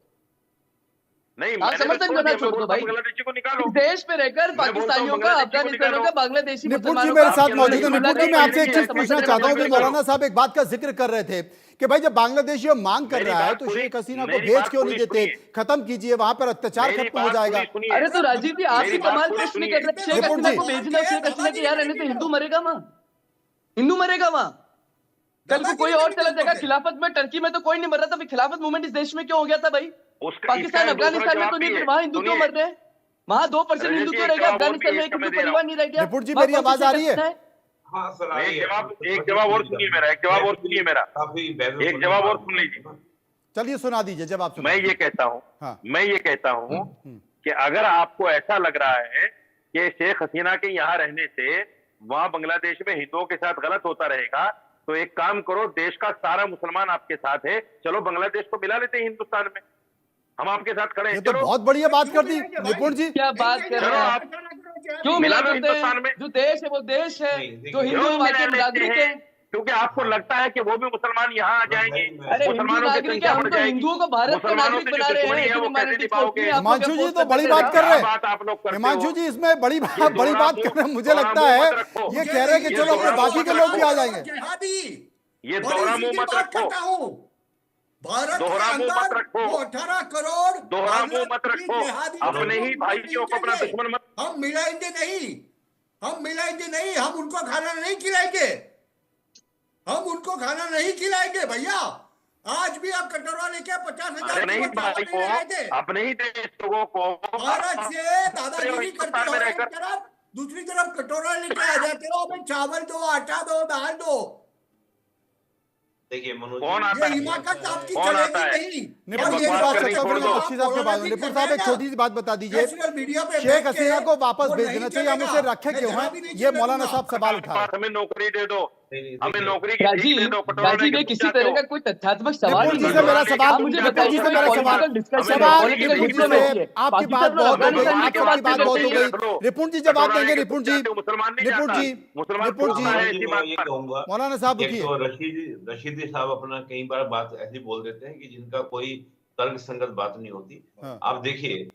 नहीं, आप मैंने तो समर्थन छोड़ करना दिया। मैं छोड़ दो बोलता हूँ भाई। बांग्लादेशी को निकालो। इस देश में रहकर मैं बोलता हूँ पाकिस्तानियों का, बांग्लादेशी को अफगानिस्तानियों निकालो। का, बांग्लादेशी निपुण जी मुसलमानों मेरे का साथ आपके मौजूद अंदर है। ये निपुण जी, मैं आपसे एक चीज समर्थन पूछना करना चाहता हूं कि बंद मौलाना करो। साहब एक बात का जिक्र कर रहे थे कि भाई जब बांग्लादेशी मांग कर मेरी रहा है बात तो पूरी- शेख हसीना को मेरी भेज बात क्यों नहीं पूरी देते? सुनिए। खत्म कीजिए, वहां पर अत्याचार मेरी खत्म हो बात जाएगा। पूरी सुनिए। अरे तो राजीव जी, आप मेरी ही बात कमाल पूरी प्रश्न सुनिए। कर रहे हैं। शेख निपुण हसीना जी। को भेजना, शेख हसीना के यहाँ रहने से हिंदू मरेगा वहां, हिंदू मरेगा वहां। कल को कोई और चला जाएगा। खिलाफत में टर्की में तो कोई नहीं मर रहा था, खिलाफत मूवमेंट इस देश में क्यों हो गया था भाई? उसका पाकिस्तान इसका दूसरा अफगानिस्तान में जवाब तो भी नहीं, है। फिर वहां हिंदू क्यों सुनिए, मर रहे हैं? वहां 2% रजत हिंदू जी, क्यों एक रह गया? जवाब और भी अफगानिस्तान में है, एक इसका हिंदू मैं दे रहा परिवार नहीं रह गया। निपुण जी, वहां मेरी कौन सी आवाज आ शेख रही है? हसीना है? हाँ सर, आ रही एक है। जवाब और सुनिए मेरा, एक जवाब और सुनिए मेरा, काफी बहस एक जवाब और सुन लीजिए। चलिए सुना दीजिए जब आप मैं ये कहता हूँ, हाँ। मैं ये कहता हूँ कि अगर आपको ऐसा लग रहा है कि शेख हसीना के यहाँ रहने से वहां बांग्लादेश में हिंदुओं के साथ गलत होता रहेगा, तो एक काम करो, देश का सारा मुसलमान आपके साथ है, चलो बांग्लादेश को मिला लेते हैं हिंदुस्तान में, हम आपके साथ खड़े ये हैं। तो चलो बहुत बढ़िया बात कर दी निपुण जी। क्या बात कर चलो रहे हैं? आप क्यों मिला मिला लो करते हिंदुस्तान हैं? में। जो देश है वो देश है, नहीं, देखिए, जो हिंदू क्यों है वहाँ मिला के लेते नागरिक हैं? हैं। क्योंकि आपको लगता है कि वो भी मुसलमान यहाँ आ जाएंगे, अरे हिंदू मुसलमानों की नागरिक है, संख्या हम बढ़ तो जाएगी, हिंदुओं को भारत का मुसलमानों नागरिक से जो बना रहे दुश्मनी हैं। है वो कैसे minorities को निभाओगे? अपनी आप लोग हिमांशु जी पोस्ट तो करते बड़ी थे बात ना। कर रहे क्या हैं। बात आप लोग करते हिमांशु हो? जी इसमें बड़ी बात कर रहे हैं। मुझे दोहरा लगता मुंह है मत रखो। ये कह रहे हैं कि ये चलो अपने दोहरा बाकी मुंह के मत लोग भी रखो। आ जाएंगे। ये दोहरा मुंह मत रखो, भारत के दोहरा मुंह मत अंदर रखो, वो 18 करोड़ दोहरा मुंह मत बांग्लादेशी रखो, जिहादी अपने ही लोग भाइयों को अपना मिलेंगे। दुश्मन मत। हम मिलाएंगे नहीं, हम मिलाएंगे नहीं, हम उनको खाना नहीं खिलाएंगे, हम उनको खाना नहीं खिलाएंगे भैया। आज भी आप कटोरा लेके 50,000 अरे नहीं किलो चावल भाई लेने आए थे। को, अपने ही देश लोगों को भारत से दादागिरी करते हिंदुस्तान हो में एक रहकर तरफ, दूसरी तरफ कटोरा लेके आ जाते हो, हमें चावल दो, आटा दो, दाल दो। देखिए मनोज कौन जी, आता ये है? हिमाकत आपकी कौन आता चलेगी है? नहीं। निपुण और जी ये की बकवास बात करनी चर्चा छोड़ करेंगे दो। बख्शी साहब के बाद में। निपुण साहब एक छोटी सी बात बता दीजिए, नेशनल मीडिया पे शेख बैठ के हसीना को वापस वो भेजना नहीं चाहिए, हम चलेगा। इसे रखे मैं क्यों जरा हैं? भी नहीं ये चलने मौलाना दूंगा। साहब सवाल उठा रहे हैं। हमें नौकरी दे दो, नहीं, हमें देखिए, नौकरी की भीख राजीव, दे दो, कटोरा राजीव लेके ये तुम किसी जाते तरह हो। का कोई तथ्यात्मक सवाल निपुण नहीं जी है। से मेरा सवाल, आप मुझे निपुण बताइए जी से कोई मेरा सवाल, पॉलिटिकल डिस्कशन सवाल पॉलिटिकल निपुण जी डिस्कशन से होती है। आपकी बात पाकिस्तान और बहुत हो गई, अफगानिस्तान में आपकी क्यों बात बात नहीं बहुत हो करते हैं? गई। निपुण जी जवाब देंगे। निपुण जी, मुसलमान नहीं निपुण जाता, जी, मुसलमान निपुण जी, सोचता है मनोज इसी जी, मैं बात ये पर। कहूंगा, मौलाना साहब एक रुकिए। तो रशीदी साहब अपना कई बार बात ऐसी बोल देते हैं कि जिनका कोई तर्क संगत बात नहीं होती। हाँ। आप देखिए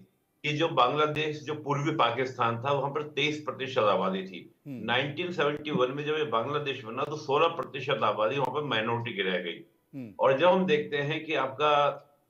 कि जो बांग्लादेश, जो पूर्वी पाकिस्तान था, वहां पर 23% आबादी थी। 1971 में जब ये बांग्लादेश बना तो 16% आबादी वहां पर माइनॉरिटी की रह गई। और जब हम देखते हैं कि आपका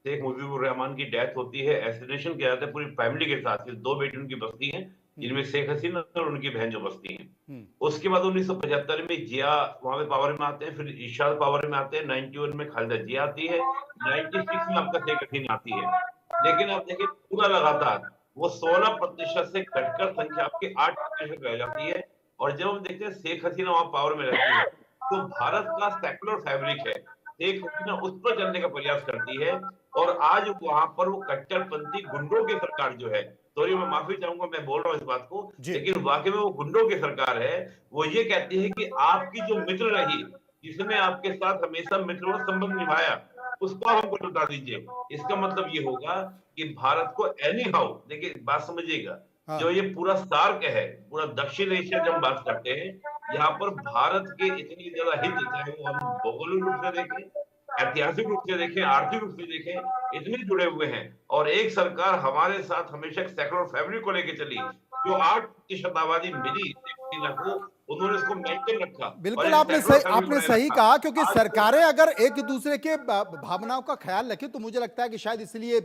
शेख मुजीबुर रहमान की डेथ होती है, एसिनेशन किया जाता है पूरी फैमिली के साथ, 2 बेटी उनकी बसती हैं, जिनमें शेख हसीना और उनकी बहन जो बसती हैं। उसके बाद 1975 में जिया वहां पे पावर में आते हैं, फिर इरशाद पावर में आते हैं, 91 में खालिदा जिया आती है, 96 में आपका शेख हसीना आती है। लेकिन आप देखिए पूरा लगातार वो 16% से घटकर संख्या आपकी 8% रह जाती है। और जब हम देखते हैं शेख हसीना वहां पावर में रहती है, तो भारत का सेकुलर फैब्रिक है, शेख हसीना उस पर चलने का प्रयास करती है। और आज वहां पर वो कट्टरपंथी गुंडों की सरकार जो है, सॉरी मैं माफी चाहूंगा मैं बोल रहा हूँ इस बात को, लेकिन वाकई में वो गुंडों की सरकार है। वो ये कहती है कि आपकी जो मित्र रही, जिसने आपके साथ हमेशा मित्रों संबंध निभाया, उसको हमको लौटा दीजिए। इसका मतलब ये होगा कि भारत को एनी हाउ, देखिए बात समझिएगा, जो ये पूरा सार्क है, पूरा दक्षिण एशिया जब हम बात करते हैं, यहाँ पर भारत के इतनी ज्यादा हित, चाहे वो हम भौगोलिक रूप से देखें, ऐतिहासिक रूप से देखें, आर्थिक रूप से देखें, इतने जुड़े हुए हैं। और एक सरकार हमारे साथ हमेशा सेकुलर फैब्रिक को लेकर चली, जो 8% आबादी मिली को, उन्होंने इसको मेंटेन रखा। बिल्कुल आपने सही कहा, क्योंकि सरकारें अगर एक दूसरे के भावनाओं का ख्याल रखें तो मुझे लगता है कि शायद इसलिए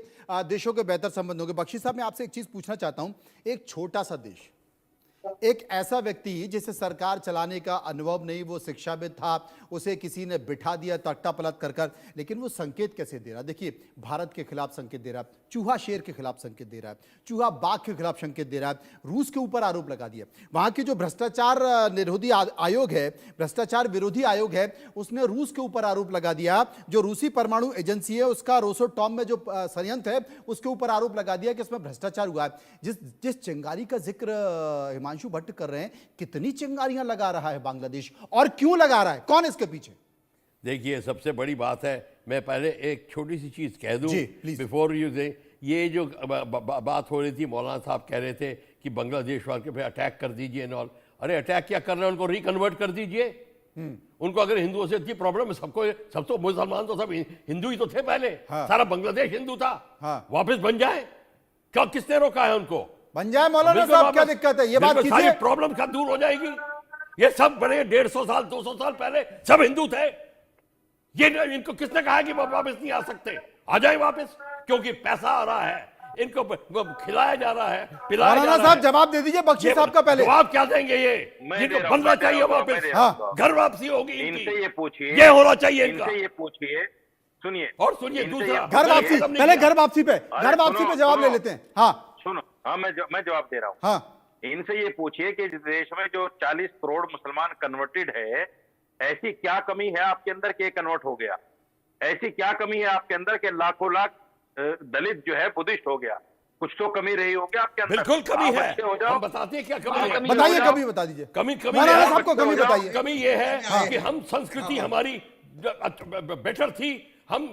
देशों के बेहतर संबंध होंगे। बख्शी साहब, मैं आपसे एक चीज पूछना चाहता हूं। एक छोटा सा देश, एक ऐसा व्यक्ति जिसे सरकार चलाने का अनुभव नहीं, वो शिक्षाविद था, उसे किसी ने बिठा दिया तख्ता पलट कर, लेकिन वो संकेत कैसे दे रहा? देखिए, भारत के खिलाफ संकेत दे रहा है, चूहा शेर के खिलाफ संकेत दे रहा है, चूहा बाघ के खिलाफ संकेत दे रहा है, रूस के ऊपर आरोप लगा दिया। वहां की जो भ्रष्टाचार निरोधी आयोग है, भ्रष्टाचार विरोधी आयोग है, उसने रूस के ऊपर आरोप लगा दिया। जो रूसी परमाणु एजेंसी है उसका रोसोटॉम में जो संयंत्र है उसके ऊपर आरोप लगा दिया कि इसमें भ्रष्टाचार हुआ है। जिस चिंगारी का जिक्र हिमांशु भट्ट कर रहे हैं, कितनी चिंगारियां लगा रहा है बांग्लादेश, और क्यों लगा रहा है, कौन इसके पीछे? देखिए, सबसे बड़ी बात है, मैं पहले एक छोटी सी चीज कह दूं बिफोर यू से। ये जो बात हो रही थी, मौलाना साहब कह रहे थे कि बांग्लादेश वालों पे अटैक कर दीजिए नॉल। अरे अटैक क्या कर रहे हैं, उनको रिकन्वर्ट कर दीजिए। उनको अगर हिंदुओं से इतनी प्रॉब्लम है, सब तो मुसलमान तो सब हिंदू ही तो थे पहले। हाँ। सारा बांग्लादेश हिंदू था। हाँ। वापस बन जाए, क्या किसने रोका है उनको? बन जाए मौलाना साहब, क्या दिक्कत है? ये बात कीजिए, सारी प्रॉब्लम का दूर हो जाएगी। ये सब बड़े 150 साल 200 साल पहले सब हिंदू थे। ये इनको किसने कहा कि वापस नहीं आ सकते? आ जाए वापस, क्योंकि पैसा आ रहा है, इनको खिलाया जा रहा है, पिलाया जा रहा है। साहब जवाब दे दीजिए बख्शी साहब का पहले। जवाब क्या देंगे? ये इनको बनना चाहिए वापस। हाँ, घर वापसी होगी इनसे। ये पूछिए, ये होना चाहिए इनका। ये पूछिए, सुनिए और सुनिए दूसरा, घर वापसी, पहले घर वापसी पे जवाब ले लेते हैं। हाँ सुनो, हाँ मैं जवाब दे रहा हूँ। हाँ, इनसे ये पूछिए कि देश में जो 40 करोड़ मुसलमान कन्वर्टेड है, ऐसी क्या कमी है आपके अंदर के कन्वर्ट हो गया? ऐसी क्या कमी है आपके अंदर के लाखों लाख दलित जो है बुद्धिस्ट हो गया? कुछ तो कमी रही होगी आपके अंदर। बिल्कुल कमी है, हो जाओ। हम बताते हैं क्या कमी है। बताइए, कमी बता दीजिए। कमी मौलाना साहब को कमी बताइए। कमी ये है कि हम संस्कृति हमारी बेटर थी, हम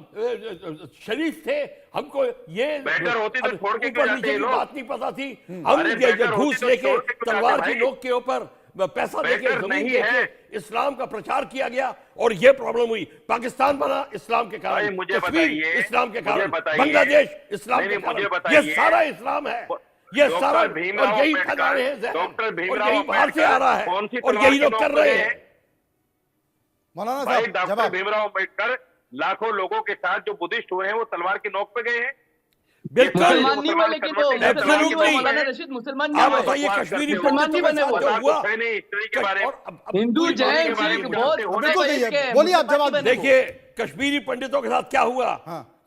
शरीफ थे, हमको ये बेटर होती तो छोड़ के ऊपर नीचे की बात नहीं पता थी। हम घूस लेके, तलवार की नोक के ऊपर पैसा देके, जमीन देके इस्लाम का प्रचार किया गया और ये प्रॉब्लम हुई। पाकिस्तान बना इस्लाम के कारण, कश्मीर इस्लाम के कारण, बांग्लादेश इस्लाम के कारण, ये सारा इस्लाम है। ये सारा, और यही फैला रहे हैं, और यही बाहर से आ रहा है, और यही लोग कर रहे हैं। मौलाना साहब, डॉक्टर भीमराव अम्बेडकर लाखों लोगों के साथ जो बुद्धिस्ट हुए हैं वो तलवार की नोक पे गए हैं। बिल्कुल मुसलमान नहीं हुआ, लेकिन तो मौलाना रशीद मुसलमान नहीं हुआ। बताइए, कश्मीरी पंडितों के साथ जो हुआ, हिंदू जैन सिख बहुत बोलिए आप जवाब। देखिए, कश्मीरी पंडितों के साथ क्या हुआ?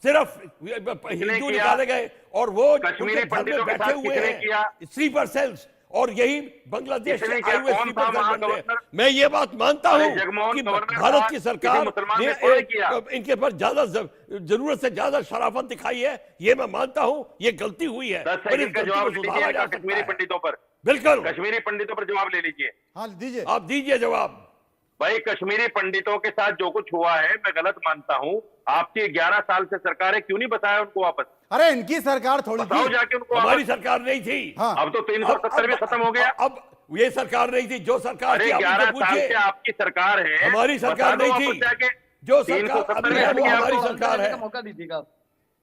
सिर्फ हिंदू निकाले गए और वो कश्मीरी पंडितों के बैठे साथ हुए किसने किया? हैं स्लीपर सेल्स, और यही बांग्लादेश से आए हुए कौन था वहां गवर्नर? मैं ये बात मानता हूं जगमोहन कि गवर्नर भारत की था, सरकार किसी मुसलमान ने ने थोड़े किया। इनके पर ज्यादा जरूरत से ज्यादा शराफत दिखाई है, ये मैं मानता हूं, ये गलती हुई है। 10 सेकंड का जवाब लीजिए कश्मीरी पंडितों पर। बिल्कुल, कश्मीरी पंडितों पर जवाब ले लीजिए। हाँ दीजिए, आप दीजिए जवाब। भाई, कश्मीरी पंडितों के साथ जो कुछ हुआ है मैं गलत मानता हूं। आपकी 11 साल से सरकार है, क्यों नहीं बताया उनको वापस? अरे इनकी सरकार थोड़ी बताओ थी, जाके उनको। हमारी सरकार नहीं थी। हाँ। अब तो 370 भी खत्म हो गया। अब ये सरकार नहीं थी, जो सरकार थी, 11 साल से आपकी सरकार है, हमारी सरकार नहीं थी। जो सरकार अभी है वो हमारी सरकार है, मौका दीजिएगा।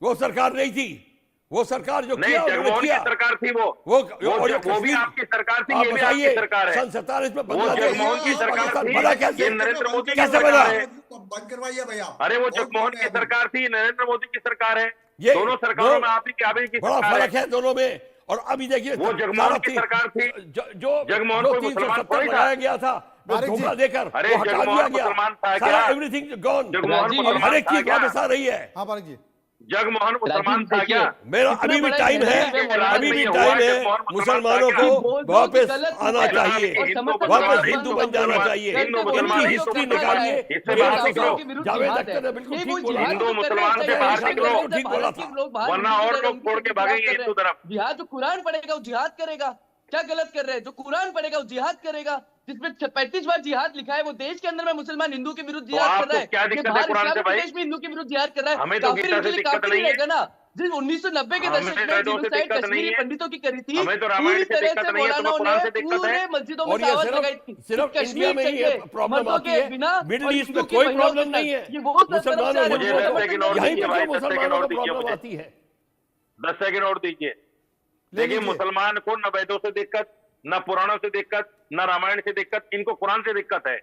वो सरकार नहीं थी। वो सरकार जो नहीं, किया जगमोहन की सरकार थी वो भी आपकी सरकार थी, ये भी आपकी सरकार है। सन 47 में वो जगमोहन की सरकार थी, बना कैसे? ये नरेंद्र मोदी की कैसे सरकार बना? है। बंद करवाइए भैया। अरे वो जगमोहन की सरकार थी, नरेंद्र मोदी की सरकार है। ये दोनों सरकारों में आप ही की बड़ा सरकार फर्क है दोनों में। और अभी देखिए, वो जगमोहन की सरकार थी, जो जगमोहन को मुसलमान 370 बनाया गया था, वो धोखा देकर अरे वो हटा जगमोहन दिया गया। मुसलमान था सारा क्या? एवरीथिंग गॉन, जगमोहन मुसलमान हर एक था चीज क्या? वापस आ रही है। हाँ बालक जी, जगमोहन मुसलमान था क्या? मेरा अभी भी टाइम है, अभी भी टाइम है। मुसलमानों को वापस आना चाहिए, वापस हिंदू बन जाना चाहिए। इनकी हिस्ट्री निकालिए। जावेद अख्तर ने बिल्कुल ठीक बोला। हिंदू मुसलमान से बाहर निकलो, ठीक बोला था, वरना और लोग छोड़ के भागेंगे हिंदू तरफ। जिहाद, जो कुरान पढ़ेगा वो जिहाद करेगा। क्या गलत कर रहे हैं? जो कुरान पढ़ेगा वो जिहाद करेगा, जिसमें 35 बार जिहाद लिखा है। वो देश के अंदर में मुसलमान हिंदू के विरुद्ध जिहाद कर रहा है। क्या दिक्कत है कुरान से भाई? देश में हिंदू के विरुद्ध जिहाद कर रहा है। हमें तो गीता से दिक्कत नहीं है ना। जिस 1990 के दशक में जिनोसाइड कश्मीरी पंडितों की करी थी, हमें तो रामायण से दिक्कत नहीं है, तुम्हें कुरान से दिक्कत है। मस्जिदों में और ये दावत लगाई थी। सिर्फ इंडिया में ही ये प्रॉब्लम आती है, मिडिल ईस्ट में हिंदू की कोई महिलाओं प्रॉब्लम के नहीं है। साथ। ये वो मुसलमानों मुझे 10 सेकंड और यहीं दीजिए पर भाई, जो 10 सेकंड मुसलमानों और को दीजिए प्रॉब्लम मुझे। आती है। 10 सेकंड और दीजिए। देखिए, मुसलमान को नवेदों से दिक्कत, ना पुराणों से दिक्कत, ना रामायण से दिक्कत, इनको कुरान से दिक्कत है।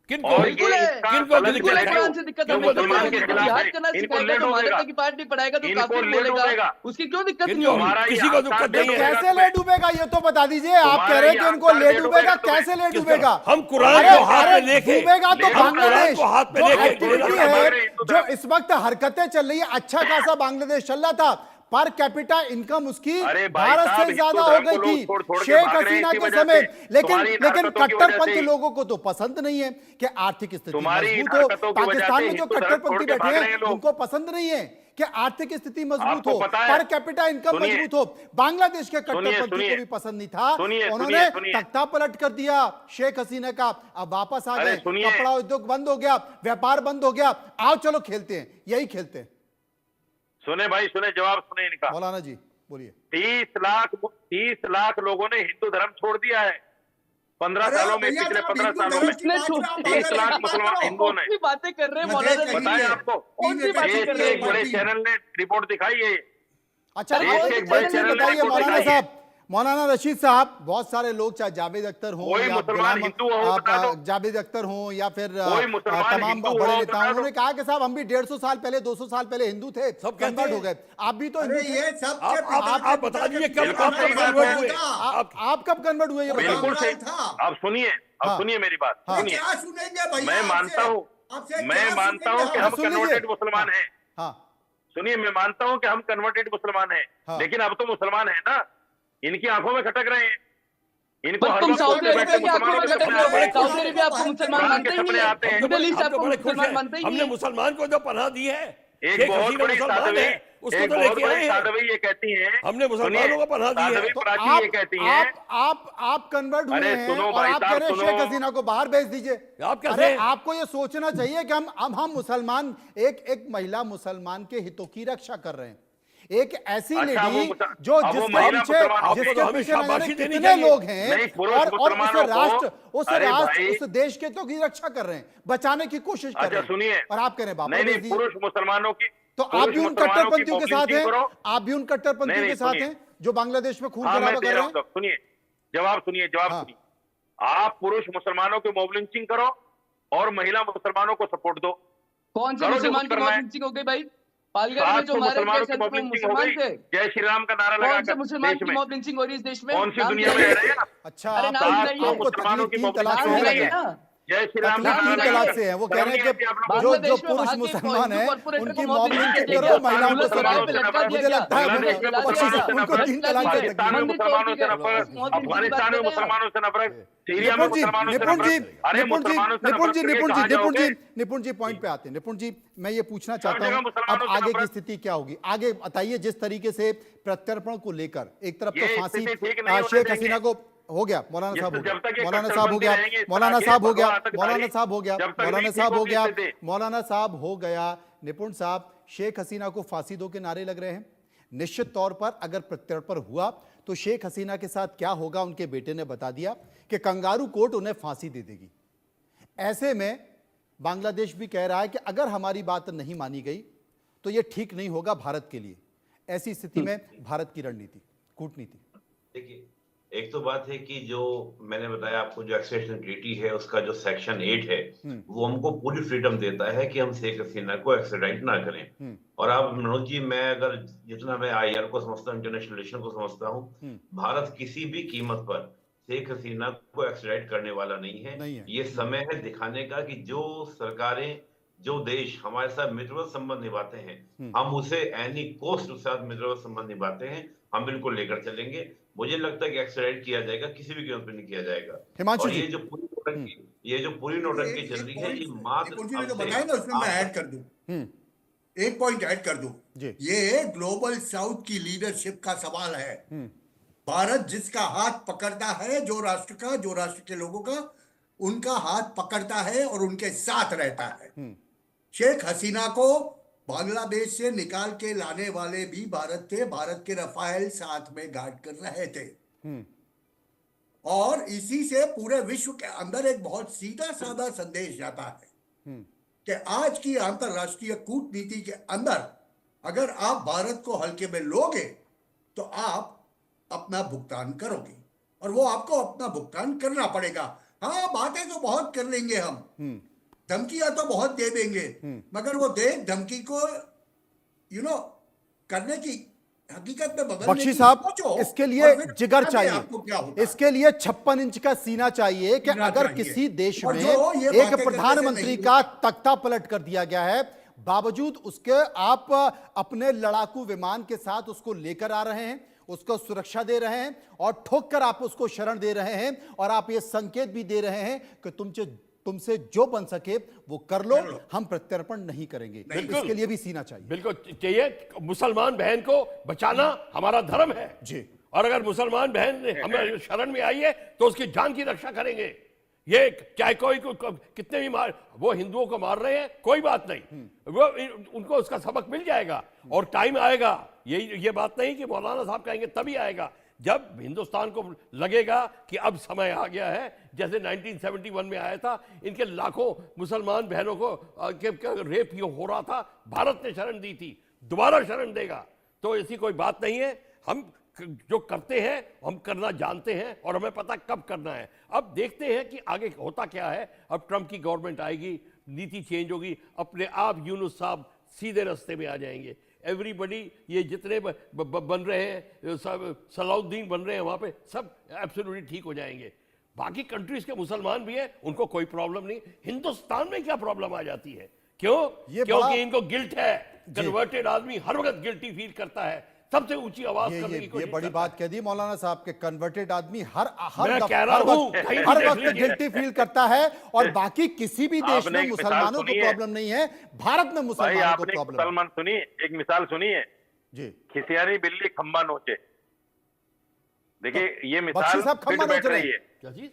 किनको और बिल्कुल ये है, इसका किनको गलत बिल्कुल है, है, कुरान से दिक्कत जो हमें मुसलमान के इनको खिलाफ जिहाद है, करना इनको सिखाएगा ले तो डूबेगा, मानवता की पाठ नहीं पढ़ाएगा तो इनको काफिर ले बोलेगा, डूबेगा। उसकी क्यों दिक्कत नहीं किनको? होगी? तुम्हारा ये किसी को आस्था दिक्कत नहीं है। डूबेगा कैसे तुम्हें। ले डूबेगा ये तो बता दीजिए। आप तुम्हारा कह रहे हैं ये कि उनको आस्था ले ले डूबेगा, डूबेगा तुम्हें। कैसे ले किसका? डूबेगा? हम कुरान अरे, को हाथ अरे, में लेके डूबेगा तो ले लो, बांग्लादेश कुरान को हाथ में जो लेके एक्टिविटी लेना है, पड़ेगा, हिंदू जो धर्म। इस वक्त हरकतें चल रही है, अच्छा खासा बांग्लादेश चल रहा था, पर कैपिटा इनकम उसकी अरे भाई भारत साहब, से हिंदू ज्यादा हो धर्म गई को लोग थी छोड़ के शेख भाग रहे हैं हसीना इसी के वजह समय। से। लेकिन तुम्हारी इन लेकिन हरकतों की वजह से कट्टरपंथी ही। लोगों को तो पसंद नहीं है कि आर्थिक स्थिति तुम्हारी इन मजबूत हो। हरकतों की वजह पाकिस्तान से में जो हिंदू धर्म कट्टरपंथी छोड़ के बैठे भाग रहे हैं हैं लोग। उनको पसंद नहीं है कि आर्थिक स्थिति मजबूत आपको हो, पता है? पर कैपिटा इनकम सुनिए। मजबूत हो। बांग्लादेश के सुनिए, कट्टरपंथी सुनिए। को भी पसंद नहीं था, सुनिए, उन्होंने सुनिए। तख्ता पलट कर दिया शेख हसीना का। अब वापस आ अरे गए, सुनिए। कपड़ा उद्योग बंद हो गया, व्यापार बंद हो गया, आओ चलो खेलते हैं, यही खेलते हैं। सुने भाई, सुने, जवाब सुने इनका। मौलाना जी बोलिए। 30 लाख लोगों ने हिंदू धर्म छोड़ दिया है 15 अरे सालों में, भैया, पिछले जब 15 हिंदू सालों धर्म में। की बात करो, 30 लाख बात मुसलमान करो। हिंदुओं ने। कौन सी बातें कर रहे हैं मुझे मौलाना जी? बताया आपको, कौन सी बातें कर रहे एक हैं? बड़े चैनल ने रिपोर्ट दिखाई है। अच्छा, अरे आप एक एक बड़े चीज चैनल ने बताइए रिपोर्ट मौलाना दिखाई है। साहब, मौलाना रशीद साहब, बहुत सारे लोग चाहे जावेद अख्तर हों कोई या मुसलमान हिंदू हो बता दो। जावेद अख्तर हों या फिर कोई मुसलमान तमाम हिंदू हो बड़े बता नेताओं, दो। उन्होंने कहा कि साहब हम भी 150 साल पहले 200 साल पहले हिंदू थे, सब कहते कन्वर्ट हैं। हो गए। आप भी तो हिंदू अरे थे। ये सब आप बता दीजिए कब बिल्कुल आप सही कब बात कन्वर्ट है। हुए? आप कब कन्वर्ट हुए ये बताइए। बिल्कुल सही। था। अब सुनिए, हाँ। अब सुनिए मेरी बात, हाँ। सुनिए। क्या सुनेंगे भैया? मैं मानता हूँ, मैं मानता हूँ कि हम सुन लीजिए। कन्वर्टेड मुसलमान हैं। हाँ, सुनिए, मैं मानता हूँ कि हम कन्वर्टेड मुसलमान हैं, हाँ। लेकिन अब तो मुसलमान है ना, इनकी आंखों में खटक रहे हैं। इनको बट हर तुम वक्त सऊदी सोचते अरेबिया बैठे की आंखों मुसलमानों में के खटक सपने रहे आते हो। हैं। सऊदी अरेबिया आपको मुसलमान कुरान मानते के ही नहीं सपने है। आते हैं। मिडिल ईस्ट हम तो आपको बड़े खुश मुसलमान हैं, मानते ही नहीं हमने है। मुसलमान को जो पनाह दी है। एक शेख बहुत हसीना बड़ी मुसलमान साधवी, है, उसको एक तो बहुत लेके आए बड़ी हैं। साधवी ये कहती हैं, हमने मुसलमानों सुनिए, को पनाह दी है। साधवी तो प्राची ये कहती हैं, आप कन्वर्ट हुए अरे हैं सुनो और भाई आप कह साहब, रहे हैं सुनो। शेख हसीना को बाहर भेज दीजिए। आप कैसे? अरे आपको ये सोचना चाहिए कि हम मुसलमान, एक महिला मुसलमान के हितों की रक्षा कर रहे हैं। एक ऐसी अच्छा, लेडी वो जो अब वो जिसके महिला पीछे मुसलमान, आपको जिसके तो हमें पीछे न जाने शाबाशी देनी कितने चाहिए। लोग हैं नहीं, पुरुष और उस मुसलमानों राष्ट्र को- अरे भाई, उस देश के तो की रक्षा कर रहे हैं, बचाने की कोशिश कर अच्छा रहे हैं। सुनिए, और आप कह रहे हैं वापस नहीं भेज नहीं, दीजिए। पुरुष मुसलमानों की, तो आप पुरुष भी उन मुसलमानों की कट्टरपंथियों के साथ मोबिलिटी हैं, करो। आप भी उन कट्टरपंथियों नहीं, के साथ सुनिए। हैं जो बांग्लादेश में खून हाँ, मैं खराबा दे कर रहा रहे हूँ, हैं। सुनिए, जवाब सुनिए, जवाब हाँ। सुनिए। आप पुरुष मुसलमानों की मॉब लिंचिंग करो और महिला मुसलमानों को सपोर्ट दो। कौन से करो जो मुसलमान कुछ की करना मौत है। लिंचिंग हो गई भाई? पालघर में जो 700 मारे मुसलमानों गए की मॉब वो लिंचिंग हो मुसलमान गई, थे। जय श्री राम का नारा कौन से लगाकर मुसलमान देश की में। मॉब लिंचिंग हो रही है इस देश में? कौन सी नाम दुनिया में बताइए। रह रहे हैं आप? अच्छा, अरे नाम आप- बताइए। आपको मुसलमानों तकलीफ की 3 तलाक से नाम हो नहीं रही बताइए है। है। ना। जय श्री राम का तकलीफ नारा 3 बताइए। तलाक लगाकर से है। वो कह शर्म रहे नहीं हैं आती आप कि लोगों को? जो बांग्लादेश में पुरुष वहाँ के मुसलमान हिंदू हैं कॉर्पोरेटर उनकी को मॉब मॉब लिंचिंग लिंचिंग करो, किया। महिलाओं को मुल्क मुसलमानों सराय से पे लटका नफरत, दिया मुझे गया। लगता है बांग्लादेश में मुसलमानों से उनको नफरत, 3 तलाक से तकलीफ पाकिस्तान में है। मुसलमानों से नफरत, अफगानिस्तान में मुसलमानों से नफरत, सीरिया में मुसलमानों से नफरत। अरे मुसलमानों से नफरत करके कहाँ जाओगे? निपुण जी पॉइंट पे आते हैं। निपुण जी, मैं ये पूछना चाहता जगह हूं अब मुसलमानों से आगे की नफरत। स्थिति क्या होगी? आगे बताइए। जिस तरीके से प्रत्यर्पण को लेकर एक तरफ ये तो फांसी स्थिति ठीक नहीं होने शेख देंगे। हसीना को हो गया, मौलाना साहब हो जब तक गया, ये मौलाना साहब हो गया, कट्टरपंथी रहेंगे, मौलाना इस साहब हो गया, तरह के मौलाना साहब हो गया, जब तक मौलाना नहीं साहब हो ठीक गया, होगी स्थिति। मौलाना साहब हो गया। निपुण साहब, शेख हसीना को फांसी दो के नारे लग रहे हैं। निश्चित तौर पर अगर प्रत्यर्पण हुआ तो शेख हसीना के साथ क्या होगा, उनके बेटे ने बता दिया कि कंगारू कोर्ट उन्हें फांसी दे देगी। ऐसे में बांग्लादेश भी कह रहा है कि अगर हमारी बात नहीं मानी गई तो यह ठीक नहीं होगा भारत के लिए। ऐसी स्थिति में भारत की रणनीति, कूटनीति। देखिए, एक तो बात है कि जो मैंने बताया आपको, जो एक्सट्रेडिशन ट्रीटी है उसका जो सेक्शन 8 है वो हमको पूरी फ्रीडम देता है कि हम शेख हसीना को एक्सट्राडिट ना करें। और अब मनोज जी, मैं अगर जितना मैं आईआर को समझता हूँ, इंटरनेशनल रिलेशन को समझता हूँ, भारत किसी भी कीमत पर शेख हसीना को एक्सट्राडिट करने वाला नहीं है। ये समय है दिखाने का कि जो सरकारें, जो देश हमारे साथ मित्रवत संबंध निभाते हैं, हम उसे एनी कॉस्ट के साथ मित्रवत संबंध निभाते हैं, हम बिल्कुल लेकर चलेंगे। मुझे लगता है कि एक्सट्राडिट किया जाएगा, किसी भी कीमत पर नहीं किया जाएगा। हिमांशु और जी, ये जो पूरी नौटंकी चल रही है, ये मात्र निपुण जी ने जो बताया ना, उसमें मैं ऐड कर दूं, एक पॉइंट ऐड कर दूं। ये ग्लोबल साउथ की लीडरशिप का सवाल है। भारत जिसका हाथ पकड़ता है, जो राष्ट्र के लोगों का, उनका हाथ पकड़ता है और उनके साथ रहता है। शेख हसीना को बांग्लादेश से निकाल के लाने वाले भी भारत थे। भारत के रफाल साथ में गार्ड कर रहे थे। और इसी से पूरे विश्व के अंदर एक बहुत सीधा साधा संदेश जाता है कि आज की अंतरराष्ट्रीय कूटनीति के अंदर अगर आप भारत को हल्के में लोगे तो आप अपना भुगतान करोगे। और वो आपको अपना भुगतान करना पड़ेगा। हाँ, बातें तो बहुत कर लेंगे हम, धमकियां तो बहुत दे देंगे, मगर वो धमकी को करने की हकीकत में बदलने बख्शी की साहब, सोचो, इसके और लिए फिर जिगर बताते चाहिए, आपको क्या होता है। इसके लिए 56 इंच का सीना चाहिए कि सीना अगर चाहिए। किसी देश और में जो ये एक बातें करने प्रधानमंत्री से नहीं का तख्ता पलट कर दिया गया है, बावजूद उसके आप अपने लड़ाकू विमान के साथ उसको लेकर आ रहे हैं, उसको सुरक्षा दे रहे हैं और ठोक कर आप उसको शरण दे रहे हैं, और आप ये संकेत भी दे रहे हैं कि तुमसे जो बन सके वो कर लो, हम प्रत्यर्पण नहीं करेंगे। इसके लिए भी सीना चाहिए। बिल्कुल चाहिए। मुसलमान बहन को बचाना हमारा धर्म है जी। और अगर मुसलमान बहन हमें शरण में आई है तो उसकी जान की रक्षा करेंगे। ये चाहे कोई कितने भी वो हिंदुओं को मार रहे हैं, कोई बात नहीं, वो उनको उसका सबक मिल जाएगा और टाइम आएगा। ये बात नहीं कि मौलाना साहब कहेंगे तभी आएगा, जब हिंदुस्तान को लगेगा कि अब समय आ गया है। जैसे 1971 में आया था, इनके लाखों मुसलमान बहनों को रेप हो रहा था, भारत ने शरण दी थी, दोबारा शरण देगा। तो ऐसी कोई बात नहीं है। हम जो करते हैं हम करना जानते हैं और हमें पता कब करना है। अब देखते हैं कि आगे होता क्या है। अब ट्रंप की गवर्नमेंट आएगी, नीति चेंज होगी, अपने आप यूनुस साहब सीधे रास्ते में आ जाएंगे। एवरीबडी, ये जितने बन रहे हैं, सब सलाउद्दीन बन रहे हैं वहाँ पे, सब एब्सोल्युटली ठीक हो जाएंगे। बाकी कंट्रीज के मुसलमान भी हैं, उनको कोई प्रॉब्लम नहीं। हिंदुस्तान में क्या प्रॉब्लम आ जाती है? क्यों? क्योंकि इनको गिल्ट है। कन्वर्टेड आदमी हर वक्त गिल्टी फील करता है, सबसे ऊंची आवाज करने की कोशिश। ये बड़ी बात कह दी मौलाना साहब के, कन्वर्टेड आदमी हर वक्त गिल्टी फील करता है, और बाकी किसी भी देश में मुसलमानों को प्रॉब्लम नहीं है, भारत में मुसलमानों को प्रॉब्लम। मुसलमान सुनिए, एक मिसाल सुनिए जी। खिसियानी बिल्ली खंबा नोचे। देखिए ये बख्शी मिसाल साहब खंबा नोच रहे हैं। क्या चीज?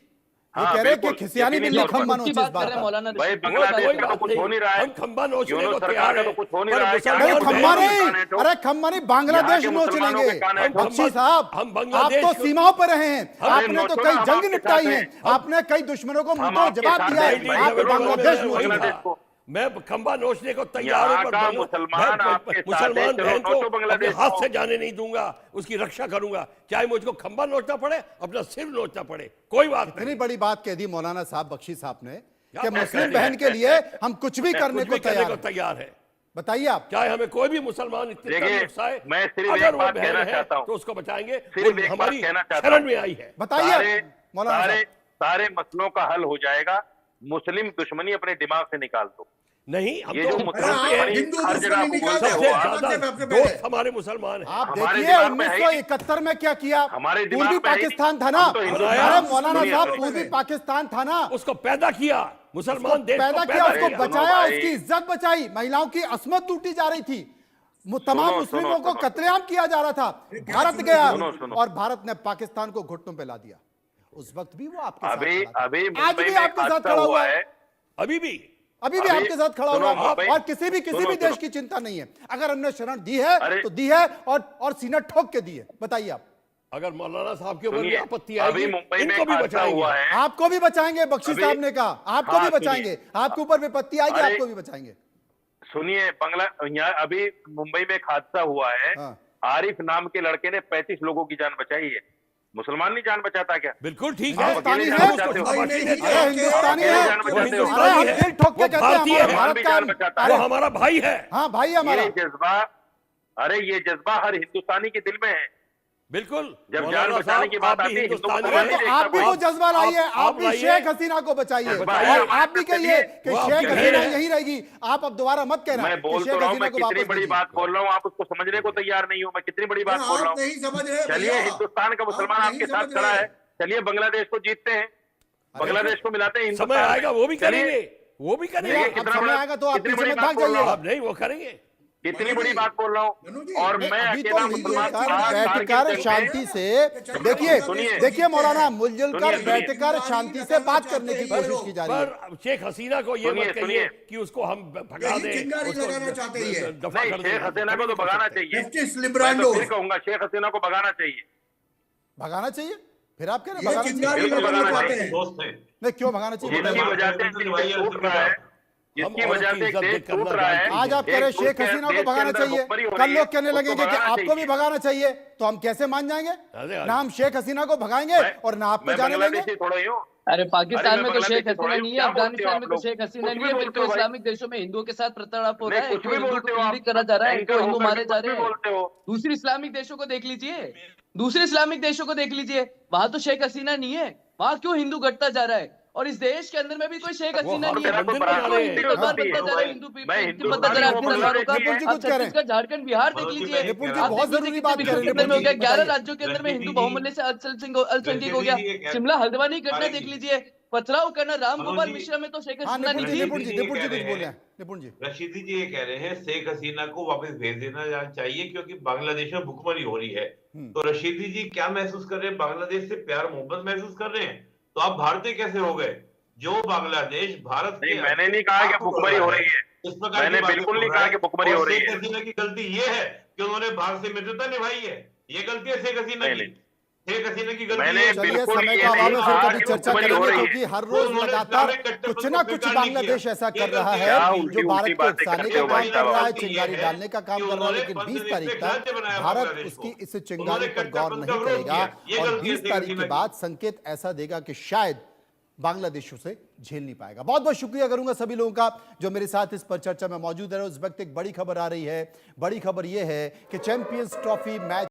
ये कह रहे हैं कि खिसियानी बिल्ली खंबा नोच, इस बात कर रहे हैं मौलाना भाई रशीद। बांग्लादेश का तो कुछ हो नहीं रहा है, हम खंबा नोचने को यूनुस तैयार सरकार का है, तो कुछ हो नहीं पर रहा है। मुसलमान नहीं, खंबा बहन- नहीं, अरे खंबा नहीं, बांग्लादेश यहाँ के नोच मुसलमानों लेंगे। के कान हैं। बख्शी साहब, हम आप बांग्लादेश तो को- सीमाओं पर रहे हैं, अरे आपने तो नोचो कई ना, हम जंग आपके निपटाई साथ हैं, हैं। आपने कई दुश्मनों को हम मुंह आपके जवाब साथ दिया हैं, है, आप भाई, बांग्लादेश बांग्लादेश नोचेंगे। को मैं खंबा नोचने को तैयार यहाँ हूं, का पर मुसलमान आपके साथ है, मुसलमान चलो बहन को नोचो अपने बांग्लादेश हाथ को। से जाने नहीं दूंगा, उसकी रक्षा करूंगा, चाहे मुझको खंबा नोचना पड़े, अपना सिर नोचना पड़े, कोई बात इतनी नहीं। बड़ी बात कह दी मौलाना साहब, बख्शी साहब ने, क्या कि बात मुस्लिम कर रहे बहन हैं? के लिए हम कुछ भी करने कुछ को भी करने तैयार को हैं। तैयार है, बताइए आप। चाहे हमें कोई भी मुसलमान इतने देखिए, उकसाए, मैं सिर्फ अगर एक वो बात बहन कहना है चाहता हूं। तो उसको बचाएंगे। सिर्फ वो एक बात हमारी कहना चाहता शरण हूं। में आई है। बताइए मौलाना साहब। सारे मसलों का हल हो जाएगा। मुस्लिम दुश्मनी अपने दिमाग से निकाल दो। नहीं, हम ये तो जो मुसलमान हिंदू हर जगह दुश्मनी को निकालते बोलते हो, हो सबसे आप। ज्यादा दोस्त हमारे मुसलमान हैं। आप हमारे देखिए दिमाग में है ही 1971 में क्या किया, हमारे दिमाग पूर्वी में है ही पाकिस्तान नहीं। था ना, हम तो हिंदू अरे हैं। मौलाना सुनिए, साहब, सुनिए। पूर्वी पाकिस्तान था ना, उसको पैदा किया, मुसलमान देश पैदा को किया, उसको किया। बचाया, सुनो भाई। उसकी इज्जत बचाई, महिलाओं की अस्मत टूटी जा रही थी, तमाम सुनो, मुस्लिमों को सुनो। कत्लेआम किया जा रहा था, भारत गया सुनो। और भारत ने पाकिस्तान को घुटनों पे ला दिया। उस वक्त भी वो आपके साथ अभी खड़ा था। अभी आज मुंबई भी में आपके साथ हादसा खड़ा हुआ हुआ है, है। अभी भी अभी भी अभी आपके साथ खड़ा सुनो, हुआ है, मुंबई- और किसी भी सुनो, देश की चिंता नहीं है। अगर हमने शरण दी है अरे- तो दी है, और सीना ठोक के दी है। बताइए आप। अगर मौलाना साहब के ऊपर भी सुनिए, आपत्ति अभी आएगी, मुंबई में इनको भी हादसा बचाएंगे। हुआ है। आपको भी बचाएंगे, बख्शी अभी- साहब ने कहा, आपको हाँ, भी सुनिए। बचाएंगे, आपके ऊपर विपत्ति आएगी, अरे- आपको भी बचाएंगे। सुनिए, यहाँ अभी मुंबई में एक हादसा हुआ है। हाँ। आरिफ नाम के लड़के ने 35 लोगों की जान बचाई है। मुसलमान नहीं जान बचाता क्या? बिल्कुल ठीक है। हिंदुस्तानी अकेले है, जान बचाते हो। शाबाशी देते अरे हैं। हिंदुस्तानी अकेले है, जान वो बचाते हो। हिंदुस्तानी अरे है, हम दिल ठोक के वो कहते हैं, भारतीय हमारा है, भारत भी का जान बचाता वो है। हमारा भाई है। हाँ भाई हमारा। ये जज्बा हर हिंदुस्तानी के दिल में है। बिल्कुल। जब मौलाना जान बचाने साहब, की बात आप भी आती है, हिंदुस्तानी हिंदू अरे नहीं तो देखता आप भी कोई। वो जज्बा लाइए, आप भी लाइए। शेख हसीना को बचाइए, बताइए। और आप भी कहिए कि वो शेख आपकी हसीना बहन है। यहीं रहेगी। आप अब दोबारा मत कहना मैं कि बोल शेख तो रहा हूँ, हसीना मैं को कितनी वापस बड़ी भेजिए। बात बोल रहा हूँ, आप उसको समझने को तैयार नहीं हो। मैं कितनी बड़ी बात बोल रहा आप नहीं हूँ। समझ रहे चलिए, भैया। हिंदुस्तान का मुसलमान आप आपके नहीं साथ समझ खड़ा रहे। है। चलिए, बांग्लादेश को जीतते हैं, बांग्लादेश को मिलाते हैं समय हिंदुस्तान में। आएगा वो भी चलिए, करेंगे, वो भी नहीं, करेंगे। अब कितना समय बड़ा- आएगा तो आप कितनी पीछे बड़ी मत बात भाग बोल रहा जाइए। हूँ। अब नहीं, वो करेंगे। कितनी बड़ी बात बोल रहा मनु हूँ। जी, और नहीं, मैं अभी अकेला तो मुसलमान मिलकर कारगिल बैठकर जंग में- शांति से देखिए, सुनिए। देखिए मौलाना, मिलजुल कर सुनिए। बैठकर शांति से बात करने की कोशिश की जा रही है। पर शेख हसीना को ये सुनिए, मत कहिए सुनिए। कि उसको हम भगा यही दें, चिंगारी उसको लगाना चाहते ही है। दफा नहीं, कर दें। शेख हसीना को तो भगाना चाहिए। जस्टिस मैं लिब्रांडो तो फिर कहूंगा, शेख हसीना को भगाना चाहिए। भगाना चाहिए, फिर आप कह रहे हैं ये भगाना चाहिए। चिंगारी बिल्कुल लगाना भगाना चाहते चाहिए। हैं। दोस्त हैं। नहीं, क्यों भगाना चाहिए? जिसकी बताइए। वजह से दिल में टूट रहा है, जिसकी औरत वजह की से एक इज्जत देश करना टूट रहा है। जानते हैं। आज आप कह रहे हैं शेख हसीना को भगाना चाहिए, कल लोग कहने लगेंगे कि आपको भी भगाना चाहिए, तो हम कैसे मान जाएंगे? अरे ना हम शेख हसीना को भगाएंगे और ना आपको मैं जाने देंगे। बांग्लादेशी थोड़ा ही हूँ। अरे पाकिस्तान मैं में तो शेख बांग्लादेशी हसीना थोड़ा नहीं है, क्या बोलते हो अफगानिस्तान आप में तो लोग? शेख हसीना कुछ नहीं भी है, फिर बोलते क्यों हो भाई। इस्लामिक देशों में हिंदुओं के साथ प्रताड़ना हो रहा है, नहीं, कुछ क्यों भी हिंदुओं बोलते को हो आप। पीड़ित करा जा रहा है, एंकर क्यों हिंदू होकर मारे के जा कुछ भी रहे हैं? बोलते हो। दूसरे इस्लामिक देशों को देख लीजिए, दूसरे इस्लामिक देशों को देख लीजिए, वहां तो शेख हसीना नहीं है, वहां क्यों हिंदू घटता जा रहा है? और इस देश के अंदर में भी कोई शेख वो हसीना हर नहीं है, मंदिर तो बना क्यों रहे हिंदू हैं। तलवार हाँ। बनता जा रहा है? मैं हिंदू बनता जा हिंदुस्तानी रहा है हूँ, अपनी तलवारों का। निपुण जी आप कुछ कह रहे हैं। छत्तीसगढ़ झारखंड बिहार देख मनोज जी, लीजिए, मैं निपुण जी आप बहुत देख जरूरी लीजिए बात कितने कह रहे हैं। विश्व के अंदर में हो गया, निपुण जी 11 बताइए। राज्यों के अंदर में हिंदू रशीदी जी- बहुमूल्य से अल्पसंख्यक हो गया। रशीदी जी ये कह- शिमला हल्द्वानी घटना तारिक देख जी। लीजिए, पथराव करना राम मनोज गोपाल जी- मिश्रा में तो शेख हाँ हसीना निपुण नहीं जी, थी। निपुण जी, ये निपुण जी कह कुछ रहे बोल रहे हैं। हैं। निपुण जी रशीदी जी ये कह रहे हैं शेख हसीना को वापस भेज देना चाहिए क्योंकि बांग्लादेश में भुखमरी हो रही है। तो रशीदी जी क्या महसूस कर रहे हैं? बांग्लादेश से प्यार मोहब्बत महसूस कर रहे हैं? तो आप भारतीय कैसे हो गए जो बांग्लादेश भारत नहीं, के मैंने नहीं कहा कि आपको भुखमरी बोल हो रहा रही है। इस प्रकार मैंने की बातें बिल्कुल बोल नहीं रहा कहा है। कि भुखमरी और हो रही शेख है। हसीना की गलती ये है कि उन्होंने भारत से मित्रता निभाई है। ये गलती है शेख हसीना नहीं, की। नहीं। शेख हसीना की गलती मैंने ये है। चलिए बिल्कुल समय ये का अभाव नहीं है, फिर कहा कभी कि चर्चा भुखमरी हो करेंगे, रही है। क्योंकि हर वो रोज उन्होंने लगातार इस्लामिक कट्टरपंथ कुछ को ना कुछ स्वीकार नहीं बांग्लादेश किया। ऐसा ये कर रहा गलती है क्या जो उल्टी-उल्टी भारत को बातें उकसाने करते का हो काम भाई कर साहब रहा है, आप। चिंगारी डालने का काम कर रहा है, लेकिन 20 तारीख तक भारत उसकी इस चिंगारी पर गौर नहीं करेगा और 20 तारीख के बाद संकेत ऐसा देगा कि शायद बांग्लादेश उसे झेल नहीं पाएगा। बहुत बहुत शुक्रिया करूंगा सभी लोगों का जो मेरे साथ इस पर चर्चा में मौजूद है। उस वक्त एक बड़ी खबर आ रही है। बड़ी खबर यह है कि चैंपियंस ट्रॉफी मैच